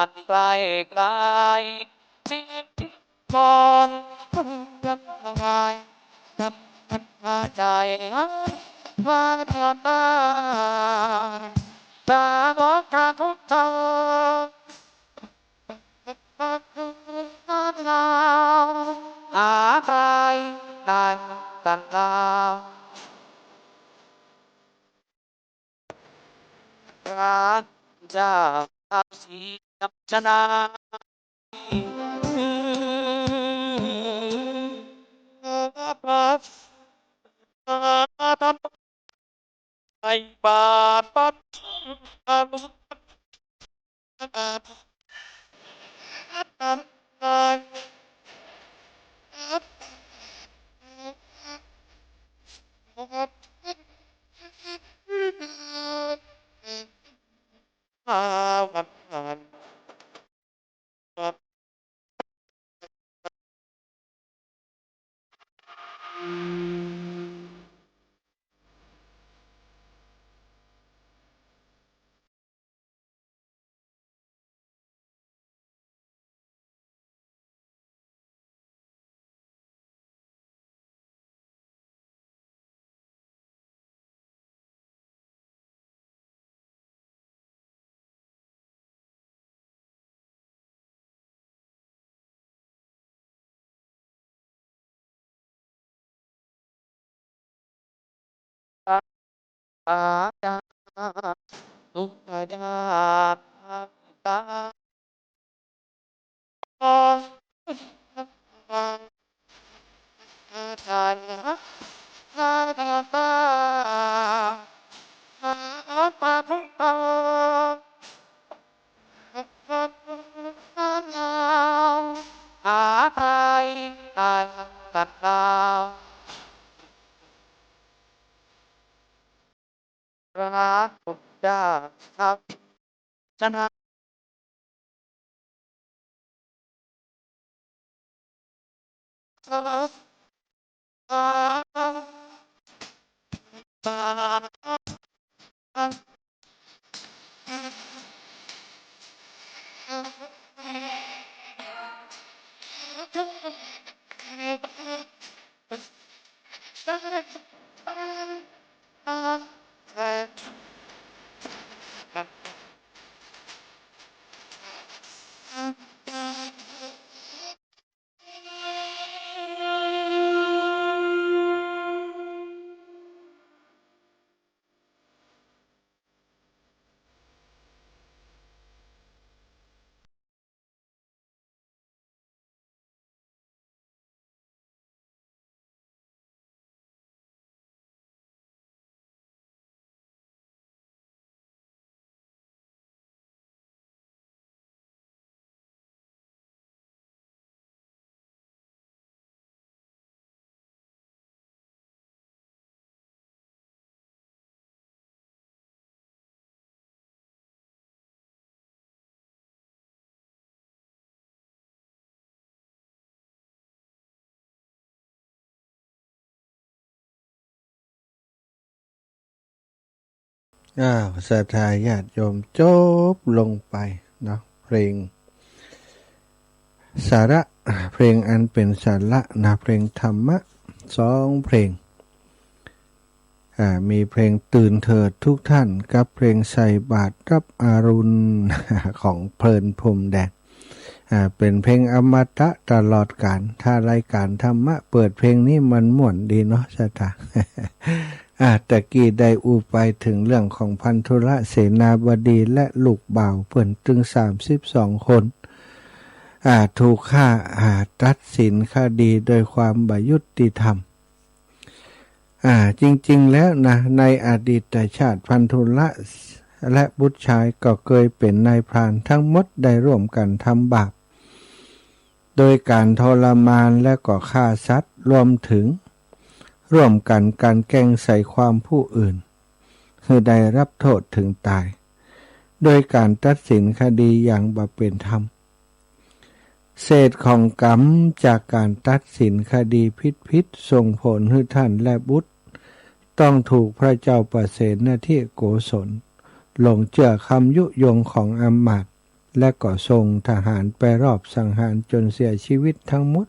ติไกลไกลที่มองยังไงทำใจว่าเธอตาตาบอกกาทุกทางหาใครได้กันดาวรักจากอาชีพชนะไปปาปัดอาจารย์ทุกญาติตาใจตาตาปาทุกตาหาใครตายกัดดาวรักทุกญาติครับชนะศรัทธาญาติโยมจบลงไปเนาะเพลงสาระเพลงอันเป็นสาระนะเพลงธรรมะ2 เพลง มีเพลงตื่นเถิดทุกท่านกับเพลงใส่บาตรรับอรุณ ของเพลินพรหมแดนเป็นเพลงอมตะตลอดกาลถ้ารายการธรรมะเปิดเพลงนี้มันม่วนดีเนาะชะตา ตะกี้ได้อูไปถึงเรื่องของพันธุระเสนาบดีและลูกบ่าวเพิ่นถึง32 คนถูกฆ่าตัดสินคดีโดยความบ่ยุติธรรมจริงๆแล้วนะในอดีตชาติพันธุระและบุตรชายก็เคยเป็นนายพรานทั้งหมดได้ร่วมกันทำบาปโดยการทรมานและก็ฆ่าสัตว์รวมถึงร่วมกันการแกล้งใส่ความผู้อื่นคือได้รับโทษถึงตายโดยการตัดสินคดีอย่างบ่เป็นธรรมเศษของกรรมจากการตัดสินคดีผิดส่งผลให้ท่านและบุตรต้องถูกพระเจ้าประเสนที่โกศลหลงเชื่อคำยุยงของอำมาตย์และก็ส่งทหารไปรอบสังหารจนเสียชีวิตทั้งหมด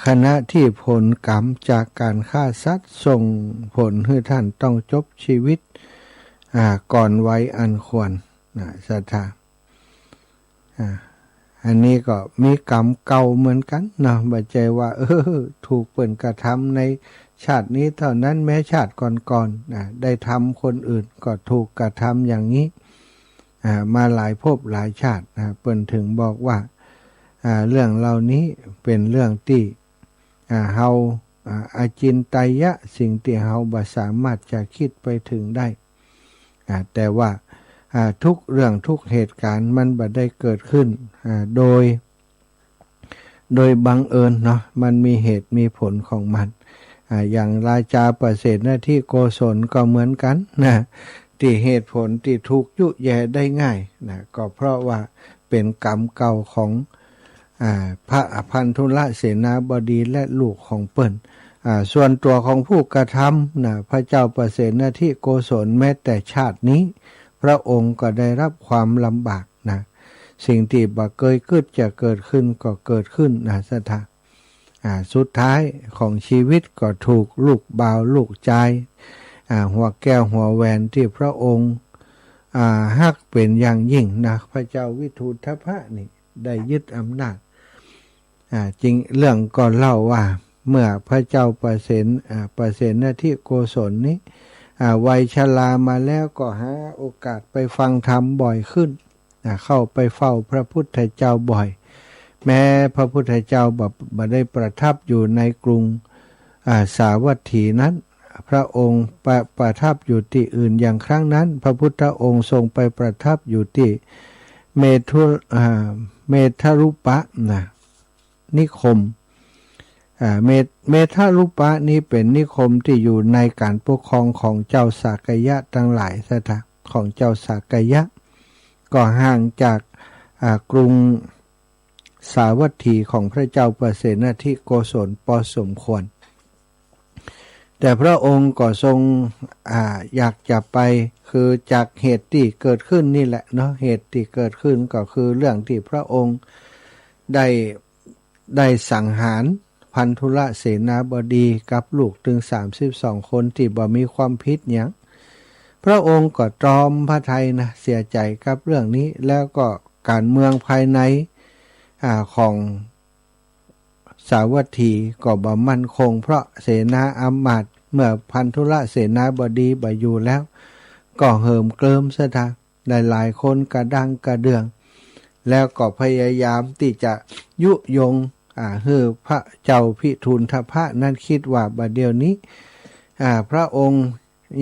ขณะที่ผลกรรมจากการฆ่าสัตว์ส่งผลให้ท่านต้องจบชีวิตก่อนวัยอันควรศรัทธาอันนี้ก็มีกรรมเก่าเหมือนกันนะบ่ใจว่าถูกเปิ่นกระทำในชาตินี้เท่านั้นแม้ชาติก่อนๆได้ทำคนอื่นก็ถูกกระทำอย่างนี้มาหลายภพหลายชาติเปิ่นถึงบอกว่าเรื่องเหล่านี้เป็นเรื่องที่เฮาอาจินไตยะสิ่งที่เฮาบ่สามารถจะคิดไปถึงได้แต่ว่าทุกเรื่องทุกเหตุการณ์มันบ่ได้เกิดขึ้นโดยบังเอิญเนาะมันมีเหตุมีผลของมันอย่างราชาประเสนที่โกศลก็เหมือนกันนะที่เหตุผลที่ถูกยุแย่ได้ง่ายนะก็เพราะว่าเป็นกรรมเก่าของพระพันธุระเสนาบดีและลูกของเปิ้นส่วนตัวของผู้กระทำนะพระเจ้าประเสนที่โกศลแม้แต่ชาตินี้พระองค์ก็ได้รับความลำบากนะสิ่งที่บ่เคยคิดจะเกิดขึ้นก็เกิดขึ้นนะสถาสุดท้ายของชีวิตก็ถูกลูกบ่าวลูกชายหัวแก้วหัวแหวนที่พระองค์ฮักเป็นอย่างยิ่งนะพระเจ้าวิทูธพะนี่ได้ยึดอำนาจจริงเรื่องก็เล่าว่าเมื่อพระเจ้าประเสนที่โกศลนี้วัยชรามาแล้วก็หาโอกาสไปฟังธรรมบ่อยขึ้นเข้าไปเฝ้าพระพุทธเจ้าบ่อยแม้พระพุทธเจ้าบ่ได้ประทับอยู่ในกรุงสาวัตถีนั้นพระองค์ประทับอยู่ที่อื่นอย่างครั้งนั้นพระพุทธองค์ทรงไปประทับอยู่ที่เมทรุปะนิคมเมทรุปะนี้เป็นนิคมที่อยู่ในการปกครองของเจ้าสากยะทั้งหลายสถาของเจ้าสากยะก็ห่างจากกรุงสาวัตถีของพระเจ้าประเสนที่โกศลพอสมควรแต่พระองค์ก็ทรงอยากจะไปคือจากเหตุที่เกิดขึ้นนี่แหละเนาะเหตุที่เกิดขึ้นก็คือเรื่องที่พระองค์ได้สังหารพันธุระเสนาบดีกับลูกถึง32 คนที่บ่มีความผิดหยังพระองค์ก็ตรอมพระทัยนะเสียใจกับเรื่องนี้แล้วก็การเมืองภายในของสาวัตถีก็บ่มั่นคงเพราะเสนาอำมาตย์เมื่อพันธุระเสนาบดีบ่อยู่แล้วก็เหิมเกริมซะทางหลายๆคนกระดังกระเดืองแล้วก็พยายามที่จะยุยงให้พระเจ้าพิทูลทพะนั้นคิดว่าบัดเดียวนี้พระองค์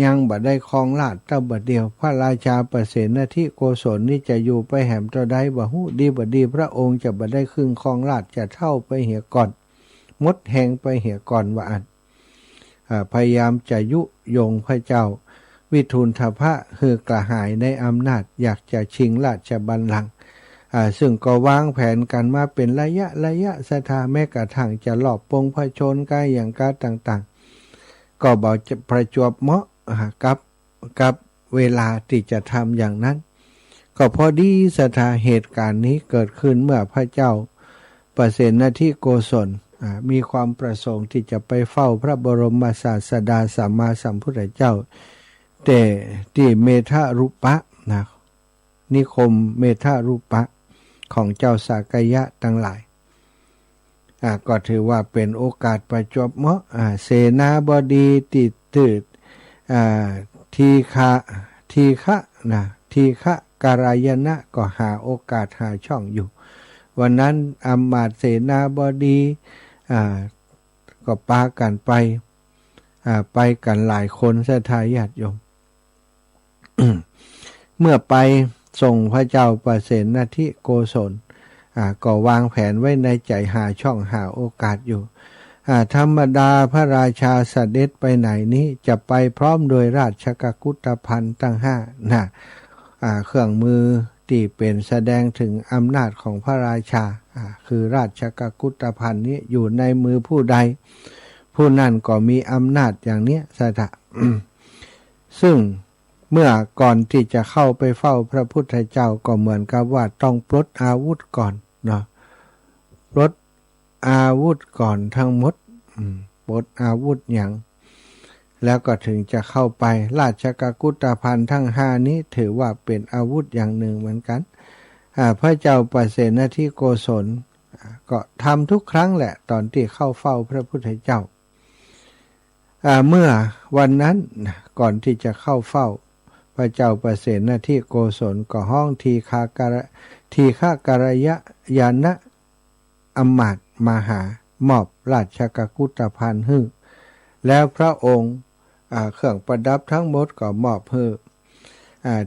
ยังบ่ได้ครองราชย์เท่าบัดเดียวพระราชาประเสนที่โกศลนี่จะอยู่ไปแหมเท่าใดบ่ฮู้ดีบ่ดีพระองค์จะบ่ได้ครึ่งครองราชย์จะเท่าไปเหียก่อนมดแหงไปเหียก่อนว่าอันพยายามจะยุยงพระเจ้าวิทูลทพะคือกระหายในอำนาจอยากจะชิงราชบัลลังก์ซึ่งก็วางแผนกันมาเป็นระยะสถาแม้กระทั่งจะลอบปงพระชนกายอย่างการต่างๆก็บอกจะประจวบเหมาะกับเวลาที่จะทำอย่างนั้นก็พอดีสถาเหตุการณ์นี้เกิดขึ้นเมื่อพระเจ้าประเสนที่โกศล มีความประสงค์ที่จะไปเฝ้าพระบรมศาสดาสัมมาสัมพุทธเจ้าแต่ที่เมธารุปะนะนิคมเมธารุปะของเจ้าสากยะทั้งหลายก็ถือว่าเป็นโอกาสประจวบเหมาะเสนาบดีติดตืดทีฆะนะทีฆะการายนะก็หาโอกาสหาช่องอยู่วันนั้นอำมาตย์เสนาบดีก็พากันไปกันหลายคนศรัทธาญาติโยม เมื่อไปส่งพระเจ้าประเสนทิโกศลก็วางแผนไว้ในใจหาช่องหาโอกาสอยู่ธรรมดาพระราชาเสด็จไปไหนนี้จะไปพร้อมโดยราชกุฏภัณฑ์ตั้ง5นะเครื่องมือที่เป็นแสดงถึงอำนาจของพระราชาคือราชกุฏภัณฑ์นี้อยู่ในมือผู้ใดผู้นั้นก็มีอำนาจอย่างนี้สถะ ซึ่งเมื่อก่อนที่จะเข้าไปเฝ้าพระพุทธเจ้าก็เหมือนกับว่าต้องปลดอาวุธก่อนเนาะปลดอาวุธก่อนทั้งหมดปลดอาวุธอย่างแล้วก็ถึงจะเข้าไปราชกุฏภัณฑ์ทั้ง5นี้ถือว่าเป็นอาวุธอย่างหนึ่งเหมือนกันพระเจ้าประเสนทิโกศลก็ทำทุกครั้งแหละตอนที่เข้าเฝ้าพระพุทธเจ้าเมื่อวันนั้นก่อนที่จะเข้าเฝ้าพระเจ้าประเสนทิโกศลก็ห้องทีฆาการยานะอมาตย์มาหามอบราชกุฏภัณฑ์ให้แล้วพระองค์เครื่องประดับทั้งหมดก็มอบให้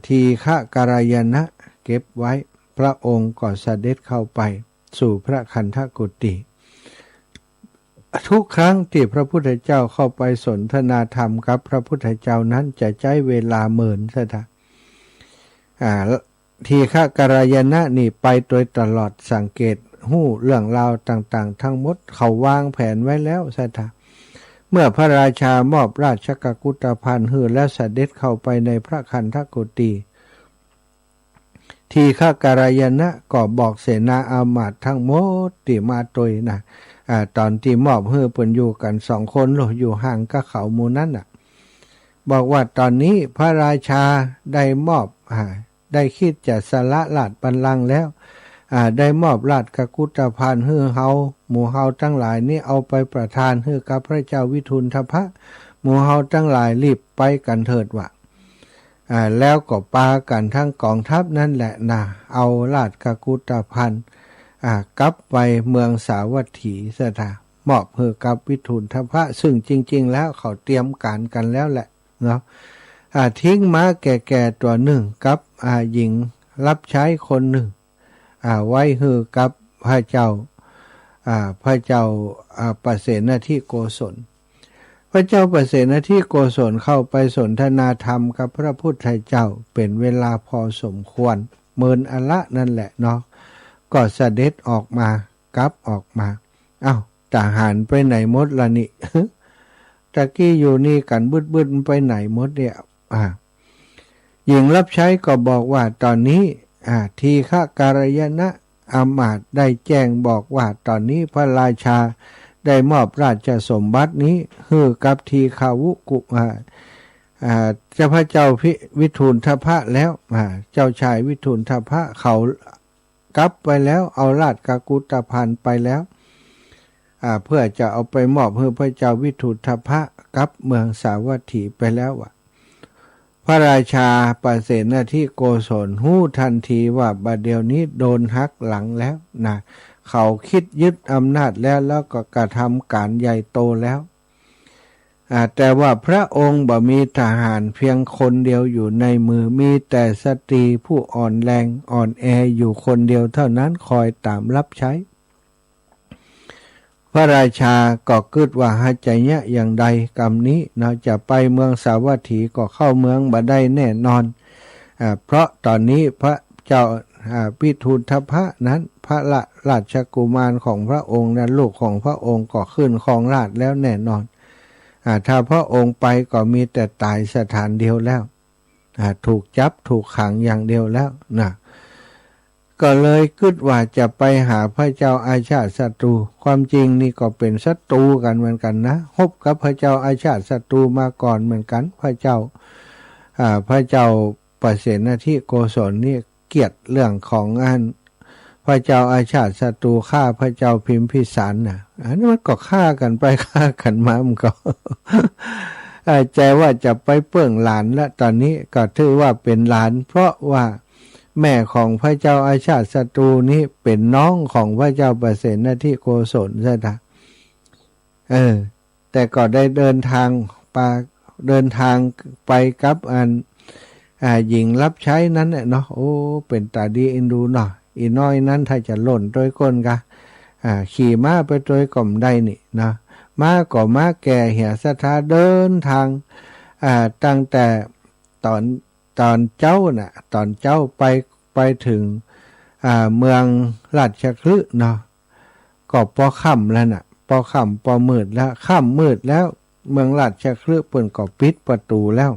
ทีฆาการยานะเก็บไว้พระองค์ก็เสด็จเข้าไปสู่พระคันธกุฏีทุกครั้งที่พระพุทธเจ้าเข้าไปสนทนาธรรมกับพระพุทธเจ้านั้นจะใช้เวลาเมินซะนะทีฆาการยานะนี่ไปโดยตลอดสังเกตหู้เรื่องราวต่างๆทั้งหมดเขาวางแผนไว้แล้วซะนะเมื่อพระราชามอบราชกุฏภัณฑ์ให้แล้วเสด็จเข้าไปในพระคันธกุฏีทีฆาการยานะก็บอกเสนาอามาตย์ทั้งหมดที่มาตยนะตอนที่มอบให้เพิ่นอยู่กัน2 คนอยู่ห่างกับเขาหมู่นั้นบอกว่าตอนนี้พระราชาได้มอบได้คิดจะสละราชบัลลังก์แล้วได้มอบราชกุฏภัณฑ์ให้เฮาหมู่เฮาทั้งหลายนี่เอาไปประทานให้กับพระเจ้าวิทุลทพะหมู่เฮาทั้งหลายรีบไปกันเถิดว่าแล้วก็ปากันทั้งกองทัพนั่นแหละนะเอาราชกุฏภัณฑ์กลับไปเมืองสาวัตถีซะนะมอบให้กับวิทุลทพะซึ่งจริงๆแล้วเขาเตรียมการกันแล้วแหละเนาะทิ้งม้าแก่ๆตัวหนึ่งกับหญิงรับใช้คนหนึ่งไว้ให้กับพระเจ้าประเสนทิโกศลพระเจ้าประเสนทิโกศลเข้าไปสนทนาธรรมกับพระพุทธเจ้าเป็นเวลาพอสมควรเมินอละนั่นแหละเนาะก็เสด็จออกมากลับออกมาทหารไปไหนหมดละนี่ ตะกี้อยู่นี่กันบึดไปไหนหมดเนี่ยหญิงรับใช้ก็บอกว่าตอนนี้ทีฆาการยานะอมาตย์ได้แจ้งบอกว่าตอนนี้พระราชาได้มอบราชสมบัตินี้ให้กับทีฆาวุกุเจ้าพระเจ้าวิทูลทพะแล้วเจ้าชายวิทูลทพะเขากลับไปแล้วเอาราชกุฏภัณฑ์ไปแล้วเพื่อจะเอาไปมอบให้พระเจ้าวิทูลทพะกลับเมืองสาวัตถีไปแล้วพระราชาประเสนทิโกศลหู้ทันทีว่าบัดเดี๋ยวนี้โดนหักหลังแล้วนะเขาคิดยึดอำนาจแล้วก็กระทำการใหญ่โตแล้วแต่ว่าพระองค์บ่มีทหารเพียงคนเดียวอยู่ในมือมีแต่สตรีผู้อ่อนแรงอ่อนแออยู่คนเดียวเท่านั้นคอยตามรับใช้พระราชาก็คิดว่าหาใจเนี่ยอย่างใดกรรมนี้เราจะไปเมืองสาวัตถีก็เข้าเมืองบ่ได้แน่นอนเพราะตอนนี้พระเจ้าวิทูลทพะนั้นพระราชกุมารของพระองค์นั้นลูกของพระองค์ก็ขึ้นครองราชย์แล้วแน่นอนถ้าพระองค์ไปก็มีแต่ตายสถานเดียวแล้วถูกจับถูกขังอย่างเดียวแล้วนะ ก็เลยคิดว่าจะไปหาพระเจ้าอาชาติศัตรูความจริงนี่ก็เป็นศัตรูกันเหมือนกันนะฮบกับพระเจ้าอาชาติศัตรูมาก่อนเหมือนกันพระเจ้าประเสนที่โกศลนี่เกลียดเรื่องของพระเจ้าอาชาติศัตรูฆ่าพระเจ้าพิมพิสารน่ะอันนี้มันก็ฆ่ากันไปฆ่ากันมามันก็ ใจว่าจะไปเปิ้งหลานและตอนนี้ก็ถือว่าเป็นหลานเพราะว่าแม่ของพระเจ้าอาชาติศัตรูนี้เป็นน้องของพระเจ้าประเสนที่โกศลใช่ไหมแต่ก็ได้เดินทางไปกับหญิงรับใช้นั้นเนาะโอ้เป็นตาดีอินดูเนาะอีน้อยนั้นถ้าจะหล่นโดยก้นกะขี่ม้าไปโดยก่อมได้นี่นะม้าก็ม้าแก่เหี่ยสถาเดินทางตั้งแต่ตอนเจ้าน่ะตอนเจ้าไปถึงเมืองราชคฤห์เนาะก็พอค่ำแล้วน่ะพอค่ำพอมืดแล้วค่ำมืดแล้วเมืองราชคฤห์เปิ้นก็ปิดประตูแล้ว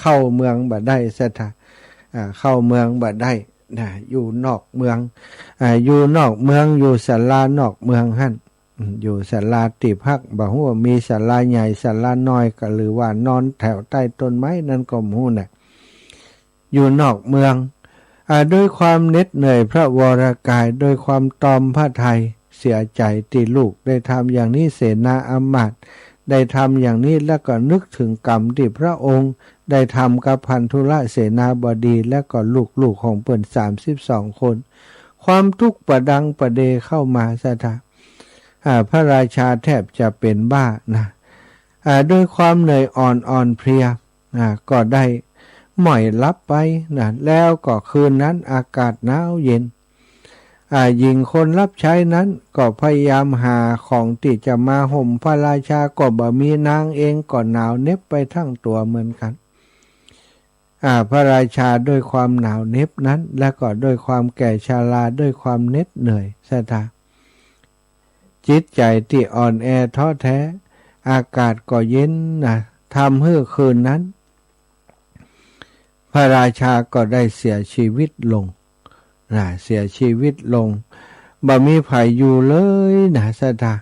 เข้าเมืองบ่ได้ซะท่าเข้าเมืองบ่ได้นะอยู่นอกเมืองอยู่นอกเมืองอยู่ศาลานอกเมืองหั่นอยู่ศาลาติพักบ่ฮู้ว่ามีศาลาใหญ่ศาลาน้อยก็หรือว่านอนแถวใต้ต้นไม้นั่นก็บ่ฮู้น่ะอยู่นอกเมืองด้วยความเหน็ดเหนื่อยพระวรกายด้วยความตอมพระทัยเสียใจที่ลูกได้ทำอย่างนี้เสนาอมาตย์ได้ทำอย่างนี้แล้วก็นึกถึงกรรมที่พระองค์ได้ทำกับพันธุระเสนาบดีและก็ลูกของเปิ้น32 คนความทุกข์ประดังประเดเข้ามาซะท่าพระราชาแทบจะเป็นบ้านะด้วยความเหนื่อยอ่อนเพลียก็ได้หม่อยลับไปนะแล้วก็คืนนั้นอากาศหนาวเย็นหญิงคนรับใช้นั้นก็พยายามหาของที่จะมาห่มพระราชาก็บ่มีนางเองก็หนาวเหน็บไปทั้งตัวเหมือนกันพระราชาด้วยความหนาวเหน็บนั้นและก็ด้วยความแก่ชราด้วยความเหน็ดเหนื่อยซะท่าจิตใจที่อ่อนแอท้อแท้อากาศก็เย็นนะทำให้คืนนั้นพระราชาก็ได้เสียชีวิตลงเสียชีวิตลงบ่มีไผอยู่เลยนะซะท่า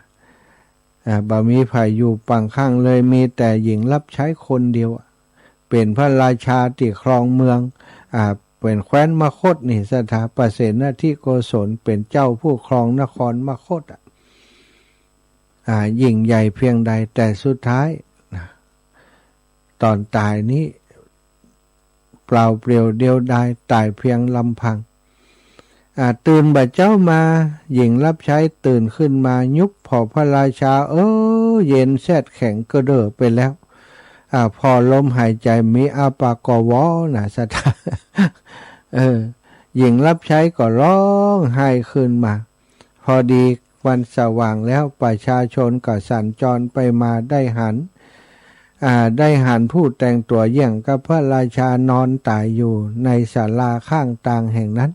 บ่มีไผอยู่ปังข้างเลยมีแต่หญิงรับใช้คนเดียวเป็นพระราชาที่ครองเมืองเป็นแคว้นมคธนี่ซะท่าประเสนที่โกศลเป็นเจ้าผู้ครองนครมคธยิ่งใหญ่เพียงใดแต่สุดท้ายตอนตายนี้เปล่าเปลี่ยวเดียวดายตายเพียงลำพังตื่นบ่เจ้ามาหญิงรับใช้ตื่นขึ้นมายุบพอพระราชาเย็นแซดแข็งกระเด้อไปแล้วพอลมหายใจมีอาปากกวอนะสถาหญิงรับใช้ก็ร้องไห้ขึ้นมาพอดีวันสว่างแล้วประชาชนก็สัญจรไปมาได้หันผู้แต่งตัวเยี่ยงกับพระราชานอนตายอยู่ในศาลาข้างต่างแห่งนั้น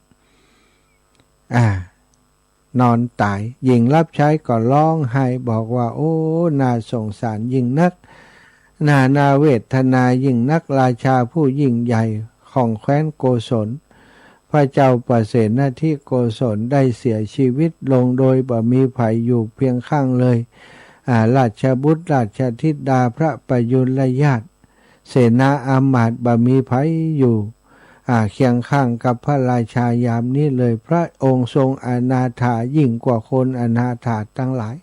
นอนตายหญิงรับใช้ก็ร้องไห้บอกว่าโอ้น่าสงสารยิ่งนักน่าเวทนายิ่งนักราชาผู้ยิ่งใหญ่ของแคว้นโกศลพระเจ้าประเสนที่โกศลได้เสียชีวิตลงโดยบ่มีไผอยู่เพียงข้างเลยราชบุตรราชธิดาพระประยุรญาติเสนาอามาตย์บ่มีไผอยู่เคียงข้างกับพระราชายามนี้เลยพระองค์ทรงอนาถายิ่งกว่าคนอนาถาทั้งหลาย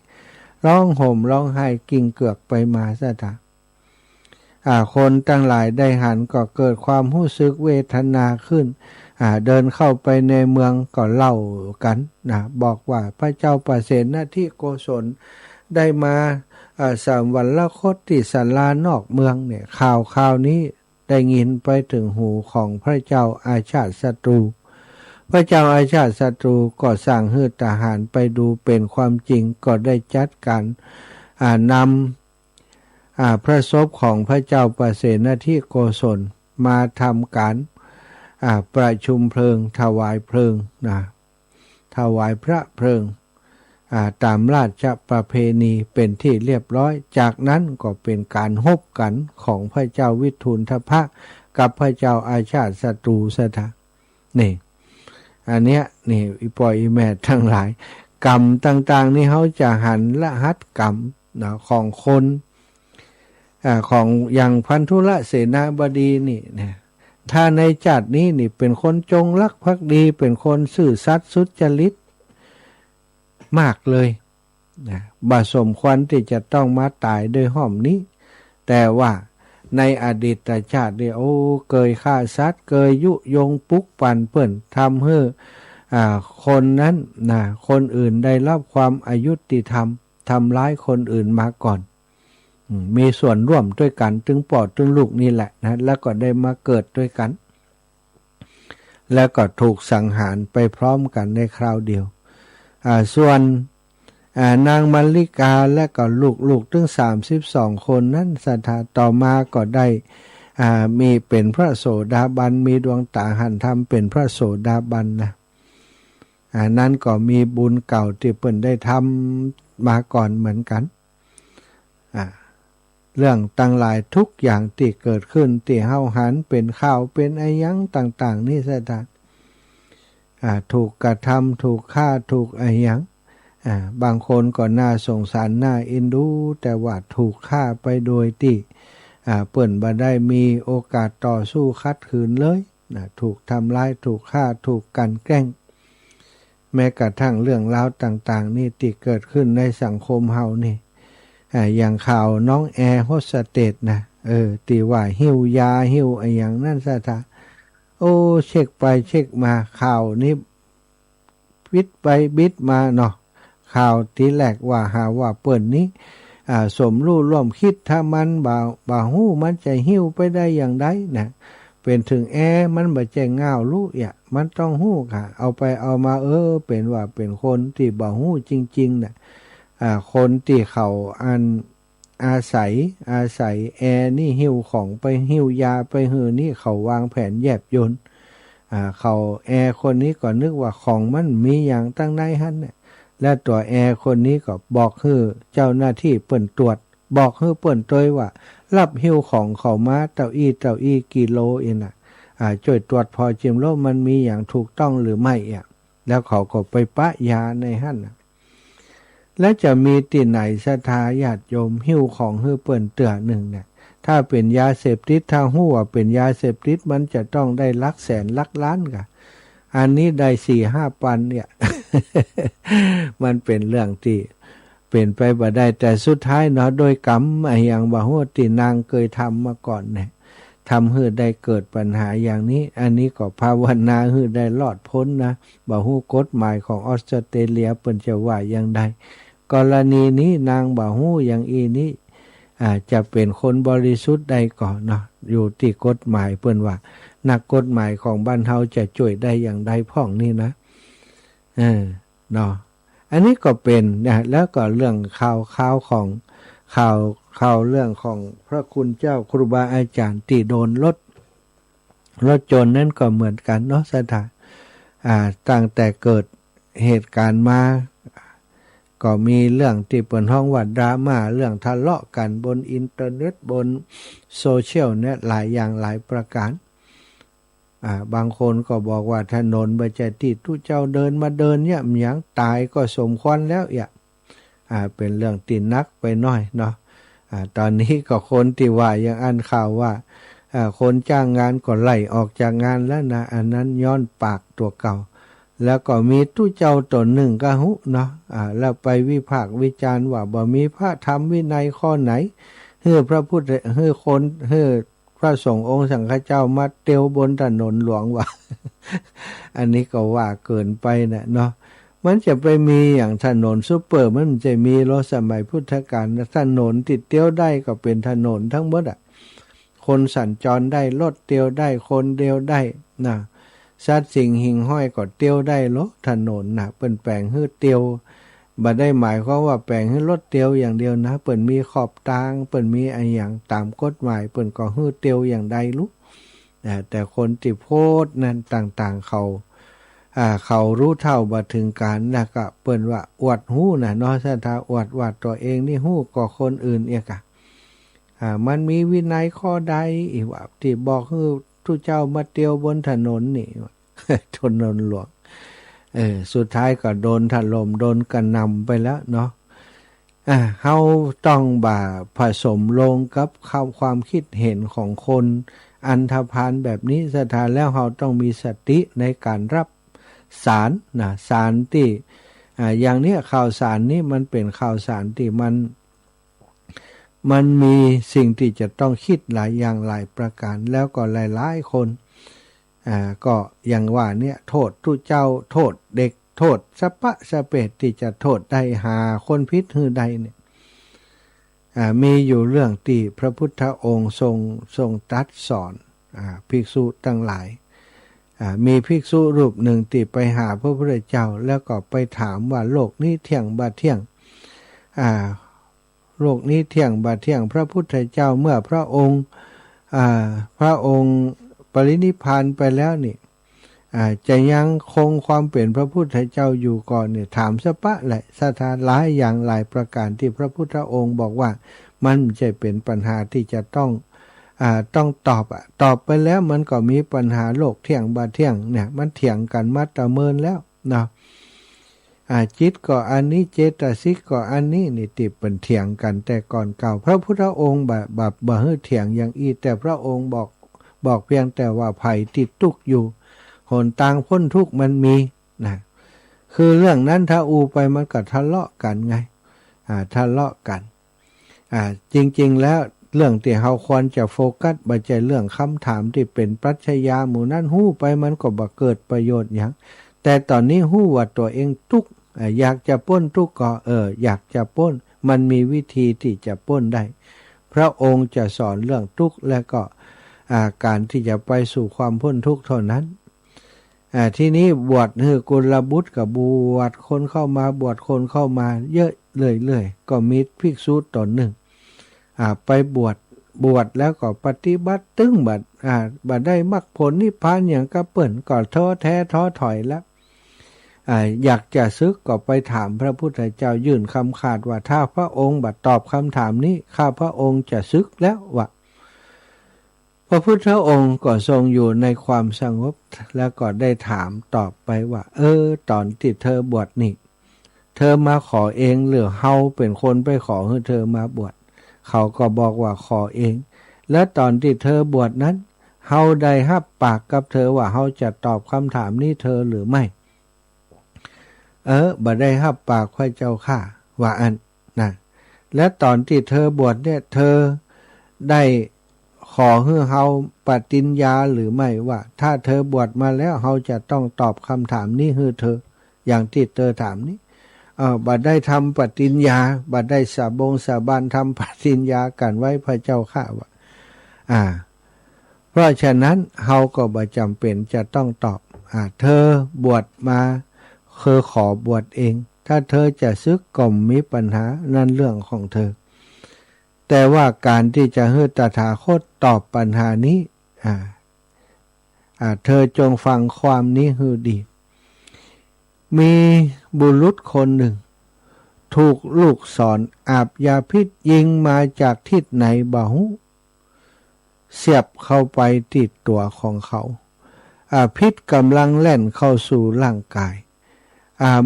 ร้องห่มร้องไห้กิ่งเกือกไปมาซะท่าคนทั้งหลายได้หันก็เกิดความรู้สึกเวทนาขึ้นเดินเข้าไปในเมืองก็เล่ากันบอกว่าพระเจ้าประเสนที่โกศลได้มาสวรรคตที่ศาลานอกเมืองเนี่ยข่าวนี้ได้ยินไปถึงหูของพระเจ้าอาชาติศัตรูพระเจ้าอาชาติศัตรูก็สั่งให้ทหารไปดูเป็นความจริงก็ได้จัดการนำพระศพของพระเจ้าประเสนที่โกศลมาทำการประชุมเพลิงถวายเพลิงถวายพระเพลิงตามราชประเพณีเป็นที่เรียบร้อยจากนั้นก็เป็นการฮบกันของพระเจ้าวิทูลทพะกับพระเจ้าอาชาติศัตรูซะท่านี่ อันเนี้ยนี่อีปอยอีแม่ทั้งหลายกรรมต่างๆนี่เขาจะหันละหัดกรรมนะของคนของอย่างพันธุละเสนาบดีนี่นะถ้าในจัดนี้นี่เป็นคนจงรักภักดีเป็นคนซื่อสัตย์สุจริตมากเลยนะบ่สมควรที่จะต้องมาตายด้วยห้อมนี้แต่ว่าในอดีตชาติเนี่ยโอ้เคยฆ่าสัตว์เคยยุยงปลุกปั่นเปิ้นทำให้คนนั้นนะคนอื่นได้รับความอายุติธรรมทำร้ายคนอื่นมาก่อนมีส่วนร่วมด้วยกันถึงปอดถึงลูกนี่แหละนะแล้วก็ได้มาเกิดด้วยกันแล้วก็ถูกสังหารไปพร้อมกันในคราวเดียวส่วนนางมัลลิกาและก็ลูกถึง32คนนั้นศรัทธาต่อมาก็ได้มีเป็นพระโสดาบันมีดวงตาหันธรรมเป็นพระโสดาบันนะนั้นก็มีบุญเก่าที่เพิ่นได้ทำมาก่อนเหมือนกันเรื่องต่างหลายทุกอย่างที่เกิดขึ้นที่เฮาหันเป็นข่าวเป็นไอ้ยังต่างๆนี่ศรัทธาถูกกระทำถูกฆ่าถูกไอ้ยังบางคนก็น่าสงสารน่าเอ็นดูแต่ว่าถูกฆ่าไปโดยที่เปิ้นบ่ได้มีโอกาสต่อสู้คัดขืนเลยถูกทำร้ายถูกฆ่าถูกกันแกล้งแม้กระทั่งเรื่องราวต่างๆนี่ที่เกิดขึ้นในสังคมเฮานี่อย่างข่าวน้องแอร์โฮสเตสนะที่ว่าหิวยาหิวไอ้อย่างนั่นซะท่าโอ้เช็คไปเช็คมาข่าวนี้บิดไปบิดมาเนาะข่าวที่แรกว่าหาว่าเปิ้นนี้สมรู้ร่วมคิดถ้ามันบ่ฮู้มันจะหิวไปได้อย่างใดนะเป็นถึงแอมันบ่แจ้งง่าวรู้มันต้องฮู้ค่ะเอาไปเอามาเป็นว่าเป็นคนที่บ่ฮู้จริงๆนะคนที่เขาอาศัยแอนี่หิวของไปหิวยาไปหือนี่เขาวางแผนแยบยลเขาแอคนนี้ก็นึกว่าของมันมีอย่างตั้งในหั่นเนี่ยและตัวแอคนนี้ก็บอกให้เจ้าหน้าที่เปิ้นตรวจบอกให้เปิ้นตัวว่ารับหิวของเขามาเต้าอี้กิโลเองช่วยตรวจพอจิมโลมันมีอย่างถูกต้องหรือไม่แล้วเขาก็ไปปะยาในหั่นและจะมีที่ไหนศรัทธาญาติโยมหิ้วของให้เปิ้นเตือหนึ่งเนี่ยถ้าเป็นยาเสพติดถ้าฮู้ว่าเป็นยาเสพติดมันจะต้องได้ลักแสนลักล้านกะอันนี้ได้ 4-5 ปันเนี่ย มันเป็นเรื่องที่เป็นไปบ่ได้แต่สุดท้ายเนาะโดยกรรมอย่างบ่ฮู้ที่นางเคยทำมาก่อนเนี่ยทำให้ได้เกิดปัญหาอย่างนี้อันนี้ก็ภาวนาให้ได้รอดพ้นนะบ่ฮู้กฎหมายของออสเตรเลียเปิ้นจะว่าอย่างใดกรณีนี้นางบ่ฮู้อย่างอีนี้จะเป็นคนบริสุทธิ์ใดก่อนเนาะอยู่ที่กฎหมายเปิ้นว่านักกฎหมายของบ้านเฮาจะช่วยได้อย่างใดพ้องนี่นะเนาะอันนี้ก็เป็นนะแล้วก็เรื่องข่าวของข่าวเรื่องของพระคุณเจ้าครูบาอาจารย์ที่โดนรถชนนั่นก็เหมือนกันเนาะสถานตั้งแต่เกิดเหตุการณ์มาก็มีเรื่องที่เปิดห้องว่าดราม่าเรื่องทะเลาะกันบนอินเทอร์เน็ตบนโซเชียลเนี่ยหลายอย่างหลายประการบางคนก็บอกว่าถนนบ่ใช่ที่ทุเจ้าเดินมาเดินเนี่ยอย่างตายก็สมควรแล้วเป็นเรื่องที่นักไปหน่อยเนาะตอนนี้ก็คนที่ว่ายังอ่านข่าวว่าคนจ้างงานก็ไล่ออกจากงานแล้วนะอันนั้นย้อนปากตัวเก่าแล้วก็มีตู้เจ้าตนหนึ่งก็หุเนาะแล้วไปวิพากษ์วิจารณ์ว่าบ่มีพระธรรมวินัยข้อไหนให้พระพุทธให้คนให้พระสงฆ์องค์สังฆเจ้ามาเตียวบนถนนหลวงว่า อันนี้ก็ว่าเกินไปนะเนาะมันจะไปมีอย่างถนนซุปเปอร์มันจะมีรถสมัยพุทธกาลถนนติดเตียวได้ก็เป็นถนนทั้งหมดคนสัญจรได้รถเตียวได้คนเดียวได้นะสัตว์สิ่งหิ่งห้อยก็เตียวได้รถถนนนะเปิ้นแปลงให้เตียวบ่ได้หมายความว่าแปลงให้รถเตียวอย่างเดียวนะเปิ้นมีขอบทางเปิ้นมีอะไรอย่างตามกฎหมายเปิ้นก็ให้เตียวอย่างใดรู้แต่คนที่โพสต์นั้นต่างๆเขารู้เท่าบ่ถึงการนะก็เปิ้นว่าอวดฮู้นะเนาะถ้าอวดว่าตัวเองนี่ฮู้กว่าคนอื่นอีกมันมีวินัยข้อใดอีกว่าที่บอกให้ทุเจ้ามาเตียวบนถนนนี่ถนนหลวง สุดท้ายก็โดนถล่มโดนกระหน่ำไปแล้วเนาะเฮาต้องผสมลงกับความคิดเห็นของคนอันธพาลแบบนี้สถานแล้วเราต้องมีสติในการรับสารนะสารที่อย่างนี้ข่าวสารนี้มันเป็นข่าวสารที่มันมีสิ่งที่จะต้องคิดหลายอย่างหลายประการแล้วก็หลายๆคนก็อย่างว่าเนี่ยโทษทุเจ้าโทษเด็กโทษสะปะสะเปดที่จะโทษได้หาคนพิษหือใดเนี่ยมีอยู่เรื่องที่พระพุทธองค์ทรงตรัสสอนภิกษุทั้งหลายมีภิกษุรูปหนึ่งที่ไปหาพระพุทธเจ้าแล้วก็ไปถามว่าโลกนี้เที่ยงบ่เที่ยงโลกนี้เที่ยงบ่เที่ยงพระพุทธเจ้าเมื่อพระองค์ปรินิพพานไปแล้วนี่จะยังคงความเป็นพระพุทธเจ้าอยู่ก่อนเนี่ยถามสปะแหละสถานหลายอย่างหลายประการที่พระพุทธองค์บอกว่ามันจะเป็นปัญหาที่จะต้องตอบไปแล้วมันก็มีปัญหาโลกเที่ยงบ่เที่ยงเนี่ยมันเถียงกันมาตะเมินแล้วเนาะจิตก็อันนี้เจตสิกก็อันนี้นี่ติเป็นเถียงกันแต่ก่อนเก่าพระพุทธองค์แบบบ่ให้เถียงอย่างอีแต่พระองค์บอกเพียงแต่ว่าภัยติดทุกข์อยู่หนทางพ้นทุกข์มันมีนะคือเรื่องนั้นถ้าอูไปมันก็ทะเลาะกันไงทะเลาะกันจริงๆแล้วเรื่องที่เราควรจะโฟกัสบ่ใช่เรื่องคำถามที่เป็นปรัชญาหมู่นั้นฮู้ไปมันก็บ่เกิดประโยชน์หยังแต่ตอนนี้ฮู้ว่าตัวเองทุกข์อยากจะพ้นทุกข์ก็อยากจะพ้นมันมีวิธีที่จะพ้นได้พระองค์จะสอนเรื่องทุกข์และก็การที่จะไปสู่ความพ้นทุกข์เท่านั้นที่นี้บวชคือกุลบุตรกับบวชคนเข้ามาบวชคนเข้ามาเยอะเรื่อยๆก็มีภิกษุตนหนึ่งไปบวชแล้วก็ปฏิบัติตึงบัดได้มรรคผลนิพพานอย่างกระเปิ่นก็ท้อแท้ท้อถอยแล้วอยากจะซึกก็ไปถามพระพุทธเจ้ายื่นคำขาดว่าถ้าพระองค์บัดตอบคำถามนี้ข้าพระองค์จะซึกแล้วว่าพระพุทธองค์ก็ทรงอยู่ในความสงบแล้วก็ได้ถามตอบไปว่าตอนที่เธอบวชนี่เธอมาขอเองหรือเฮาเป็นคนไปขอให้เธอมาบวชเขาก็บอกว่าขอเองแล้วตอนที่เธอบวชนั้นเฮาได้รับปากกับเธอว่าเฮาจะตอบคำถามนี้เธอหรือไม่บ่ได้รับปากพระเจ้าค่ะว่าอันนะและตอนที่เธอบวชเนี่ยเธอได้ขอให้เฮาปฏิญญาหรือไม่ว่าถ้าเธอบวชมาแล้วเฮาจะต้องตอบคำถามนี้ให้เธออย่างที่เธอถามนี้บัดได้ทำปฏิญญาบัดได้สาบานทำปฏิญญากันไว้พระเจ้าข้าว่าเพราะฉะนั้นเฮาก็บ่จำเป็นจะต้องตอบเธอบวชมาขอบวชเองถ้าเธอจะซึกก็มีปัญหานั่นเรื่องของเธอแต่ว่าการที่จะให้ตถาคตตอบปัญหานี้เธอจงฟังความนี้ให้ดีมีบุรุษคนหนึ่งถูกลูกศรอาบยาพิษยิงมาจากทิศไหนบ่ฮู้เสียบเข้าไปติดตัวของเขาพิษกำลังแล่นเข้าสู่ร่างกาย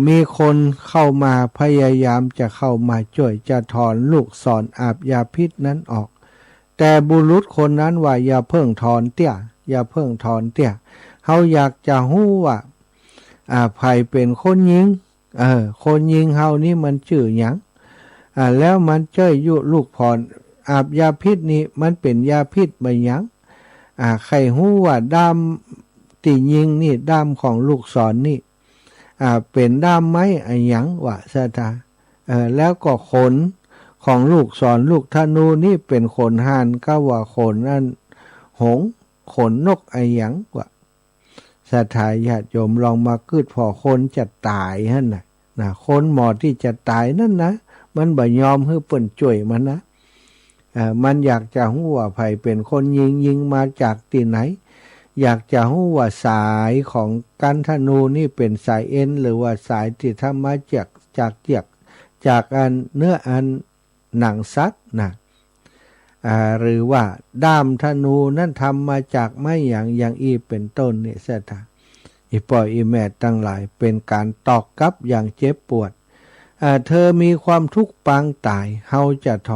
มีคนเข้ามาพยายามจะเข้ามาช่วยจะถอนลูกศรอาบยาพิษนั้นออกแต่บุรุษคนนั้นว่าอย่าเพิ่งถอนเตี้ยอย่าเพิ่งถอนเตี้ยเฮาอยากจะฮู้ว่าไผเป็นคนยิงคนยิงเฮานี่มันชื่อหยังแล้วมันเจ้ยยุลูกพรอาบยาพิษนี่มันเป็นยาพิษบ่หยังใครฮู้ว่าด้ามที่ยิงนี่ด้ามของลูกศรนี่เป็นด้ามไม้หยังวะสะตาแล้วก็ขนของลูกศรลูกธนูนี่เป็นขนห่านก็ว่าขนนั่นหงขนนกหยังวะสะทายญาติโยมลองมาคืดพอคนจะตายหั่นนะคนหมอที่จะตายนั่นนะมันบ่ยอมให้เปิ้นช่วยมันนะมันอยากจะฮู้ว่าไผเป็นคนยิงมาจากที่ไหนอยากจะฮู้ว่าสายของกันธนูนี่เป็นสายเอ็นหรือว่าสายที่ทำมาจากอันเนื้ออันหนังสัตว์นะหรือว่าด้ามธนูนั้นทำมาจากไม้อย่างอีเป็นต้นนี่เสียท่า อีพ่ออีแม่ตั้งหลายเป็นการตอกกลับอย่างเจ็บปวดเธอมีความทุกข์ปางตายเฮาจะถ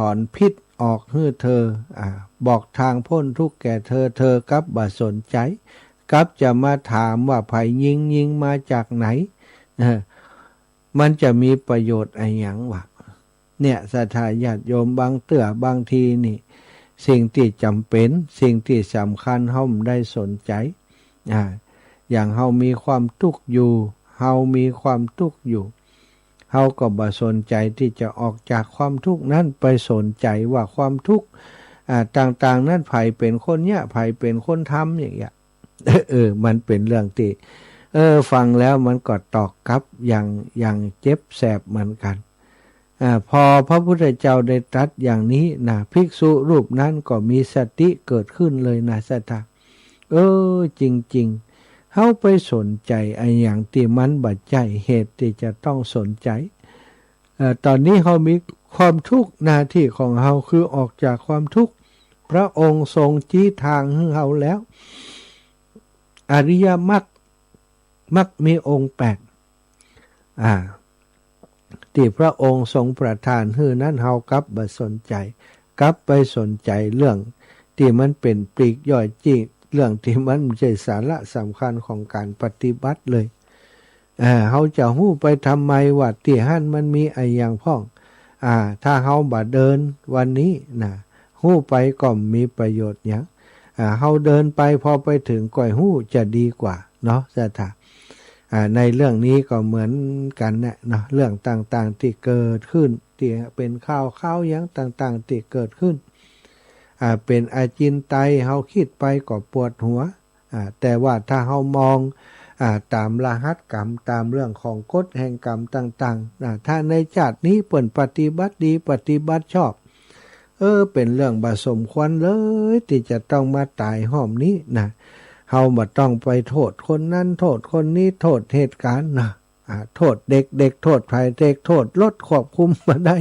อนพิษออกให้เธอบอกทางพ้นทุกข์แก่เธอกับบ่สนใจกับจะมาถามว่าไผยิงมาจากไหนมันจะมีประโยชน์อะไรหยังวะเนี่ยศรัทธาญาติโยมบางทีนี่สิ่งที่จำเป็นสิ่งที่สำคัญเฮาไม่ได้สนใจอย่างเฮามีความทุกข์อยู่เฮาก็บ่สนใจที่จะออกจากความทุกข์นั้นไปสนใจว่าความทุกข์ต่างๆนั้นไผเป็นคนเนี่ยไผเป็นคนทำอย่างเงี้ยมันเป็นเรื่องที่ฟังแล้วมันก็ตอกกลับอย่างเจ็บแสบเหมือนกันพอพระพุทธเจ้าได้ตรัสอย่างนี้นะภิกษุรูปนั้นก็มีสติเกิดขึ้นเลยนะสัทธาจริงๆเฮาไปสนใจไอ้อย่างที่มันบัดใจเหตุที่จะต้องสนใจตอนนี้เฮามีความทุกข์หน้าที่ของเฮาคือออกจากความทุกข์พระองค์ทรงชี้ทางให้เฮาแล้วอริยมรรคมีองค์8ที่พระองค์ทรงประทานให้นั้นเฮากลับบ่สนใจกลับไปสนใจเรื่องที่มันเป็นปลีกย่อยจีเรื่องที่มันไม่ใช่สาระสำคัญของการปฏิบัติเลยเฮาจะฮู้ไปทำไมว่าที่หั่นมันมีไอ้อย่างพ้องถ้าเฮาบ่เดินวันนี้นะฮู้ไปก็มีประโยชน์หยังเฮาเดินไปพอไปถึงก่อยฮู้จะดีกว่าเนาะศรัทธาในเรื่องนี้ก็เหมือนกันนะเนาะเรื่องต่างๆที่เกิดขึ้นที่เป็นข้าวหยังต่างๆที่เกิดขึ้นเป็นอาจินไตเฮาคิดไปก็ปวดหัวแต่ว่าถ้าเฮามองตามรหัสกรรมตามเรื่องของกฎแห่งกรรมต่างๆถ้าในชาตินี้เปิ่นปฏิบัติดีปฏิบัติชอบเป็นเรื่องบ่สมควรเลยที่จะต้องมาตายห้อมนี้นะเฮาบ่ต้องไปโทษคนนั้นโทษคนนี้โทษเหตุการณ์นะโทษเด็กโทษภายเด็กโทษรถควบคุมบ่ได้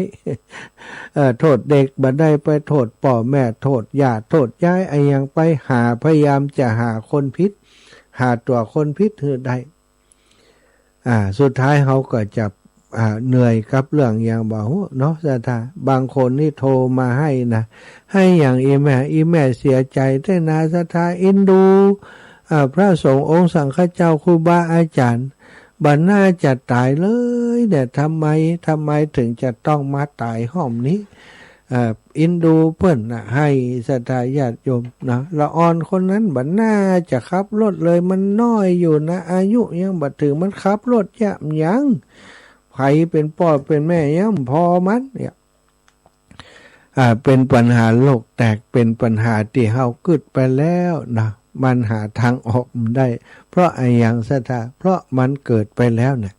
โทษเด็กบ่ได้ไปโทษพ่อแม่โทษญาติโทษยายไอ้ยังไปพยายามจะหาคนผิดหาตัวคนผิดให้ได้สุดท้ายเฮาก็จะเหนื่อยกับเรื่องอย่างบ่ฮู้เนาะศรัทธาบางคนนี่โทรมาให้นะให้อย่างอีแม่เสียใจแต่นาศรัทธาเอ็นดูพระสงฆ์องค์สังฆเจ้าครูบาอาจารย์บัดน่าจะตายเลยแต่ทำไมถึงจะต้องมาตายห้อมนี้อินดูเพิ่นให้ศรัทธาญาติโยมนะละอ่อนคนนั้นบัดน่าจะขับรถเลยมันน้อยอยู่นะอายุยังบ่ถึงมันขับรถยังไผเป็นพ่อเป็นแม่ยังพอมันเนี่ยเป็นปัญหาโลกแตกเป็นปัญหาที่เฮาเกิดไปแล้วนะมันหาทางออกได้เพราะไอ้อย่างศรัทธาเพราะมันเกิดไปแล้วเนี่ย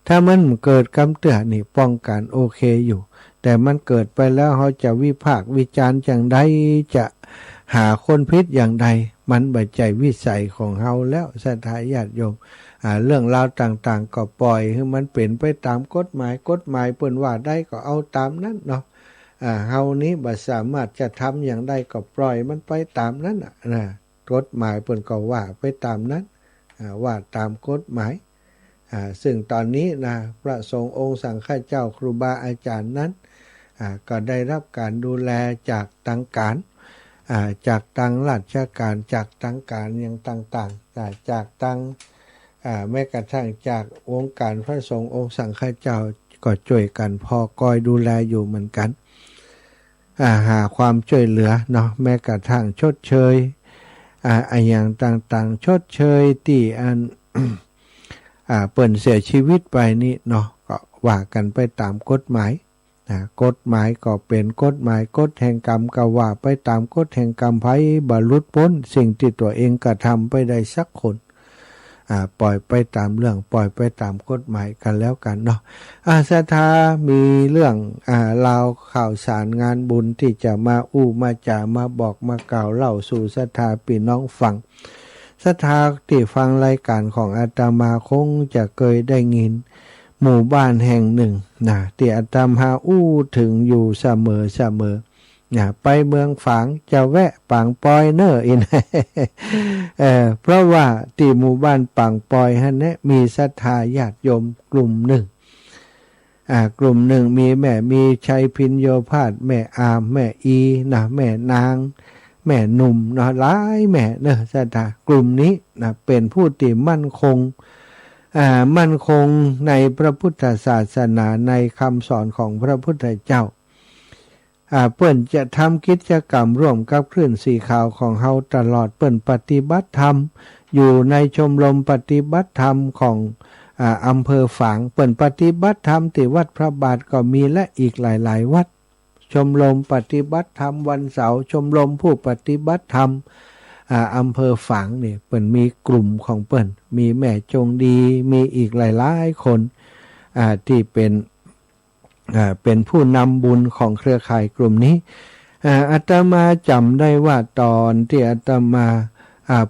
ถ้ามันเกิดกำเตือนี่ป้องกันโอเคอยู่แต่มันเกิดไปแล้วเขาจะวิพากษ์วิจารณ์อย่างใดจะหาคนพิษอย่างใดมันบัดใจวิสัยของเฮาแล้วศรัทธาญาติโยมเรื่องราวต่างๆก็ปล่อยให้มันเป็นไปตามกฎหมายเปิ้นว่าได้ก็เอาตามนั้นเนาะเฮานี้บ่สามารถจะทำอย่างใดก็ปล่อยมันไปตามนั้นนะกฎหมายเปิ้นก็ว่าไปตามนั้นว่าตามกฎหมายซึ่งตอนนี้นะพระสงฆ์องค์สังฆเจ้าครูบาอาจารย์นั้นก็ได้รับการดูแลจากทางการจากทางราชการจากทางการอย่างต่างๆจากทางแม้กระทั่งจากวงการพระสงฆ์องค์สังฆเจ้าก็ช่วยกันพอคอยดูแลอยู่เหมือนกันหาความช่วยเหลือเนาะแม้กระทั่งชดเชยอย่างต่างๆชดเชยที่เปิ่นเสียชีวิตไปนี่เนาะก็ว่ากันไปตามกฎหมายกฎหมายก็เป็นกฎหมายกฎแห่งกรรมก็ว่าไปตามกฎแห่งกรรมไผบ่หลุดพ้นสิ่งที่ตัวเองกระทำไปได้สักคนปล่อยไปตามเรื่องปล่อยไปตามกฎหมายกันแล้วกันเนาะศรัทธามีเรื่องราวข่าวสารงานบุญที่จะมามาจ่ามาบอกมากล่าวเล่าสู่ศรัทธาพี่น้องฟังศรัทธาที่ฟังรายการของอาตมาคงจะเคยได้ยินหมู่บ้านแห่งหนึ่งที่อาตมาถึงอยู่เสมอ ไปเมืองฝางจะแวะปางปอยเนออิน เพราะว่าที่หมู่บ้านปางปอยฮะเนี่ยมีศรัทธาญาติโยมกลุ่มหนึ่งมีแม่มีชัยพินโยภาสแม่อามแม่อีนะแม่นางแม่หนุ่มนะหลายแม่เนอะศรัทธากลุ่มนี้นะเป็นผู้ที่มั่นคงในพระพุทธศาสนาในคำสอนของพระพุทธเจ้าเปิ้นจะทำกิจกรรมร่วมกับคลื่นสีขาวของเฮาตลอดเปิ้นปฏิบัติธรรมอยู่ในชมรมปฏิบัติธรรมของอำเภอฝางเปิ้นปฏิบัติธรรมที่วัดพระบาทก็มีและอีกหลายๆวัดชมรมปฏิบัติธรรมวันเสาร์ชมรมผู้ปฏิบัติธรรมอำเภอฝางเนี่ยเปิ้นมีกลุ่มของเปิ้นมีแม่จงดีมีอีกหลายๆคนที่เป็นผู้นำบุญของเครือข่ายกลุ่มนี้อาตมาจำได้ว่าตอนที่อาตมา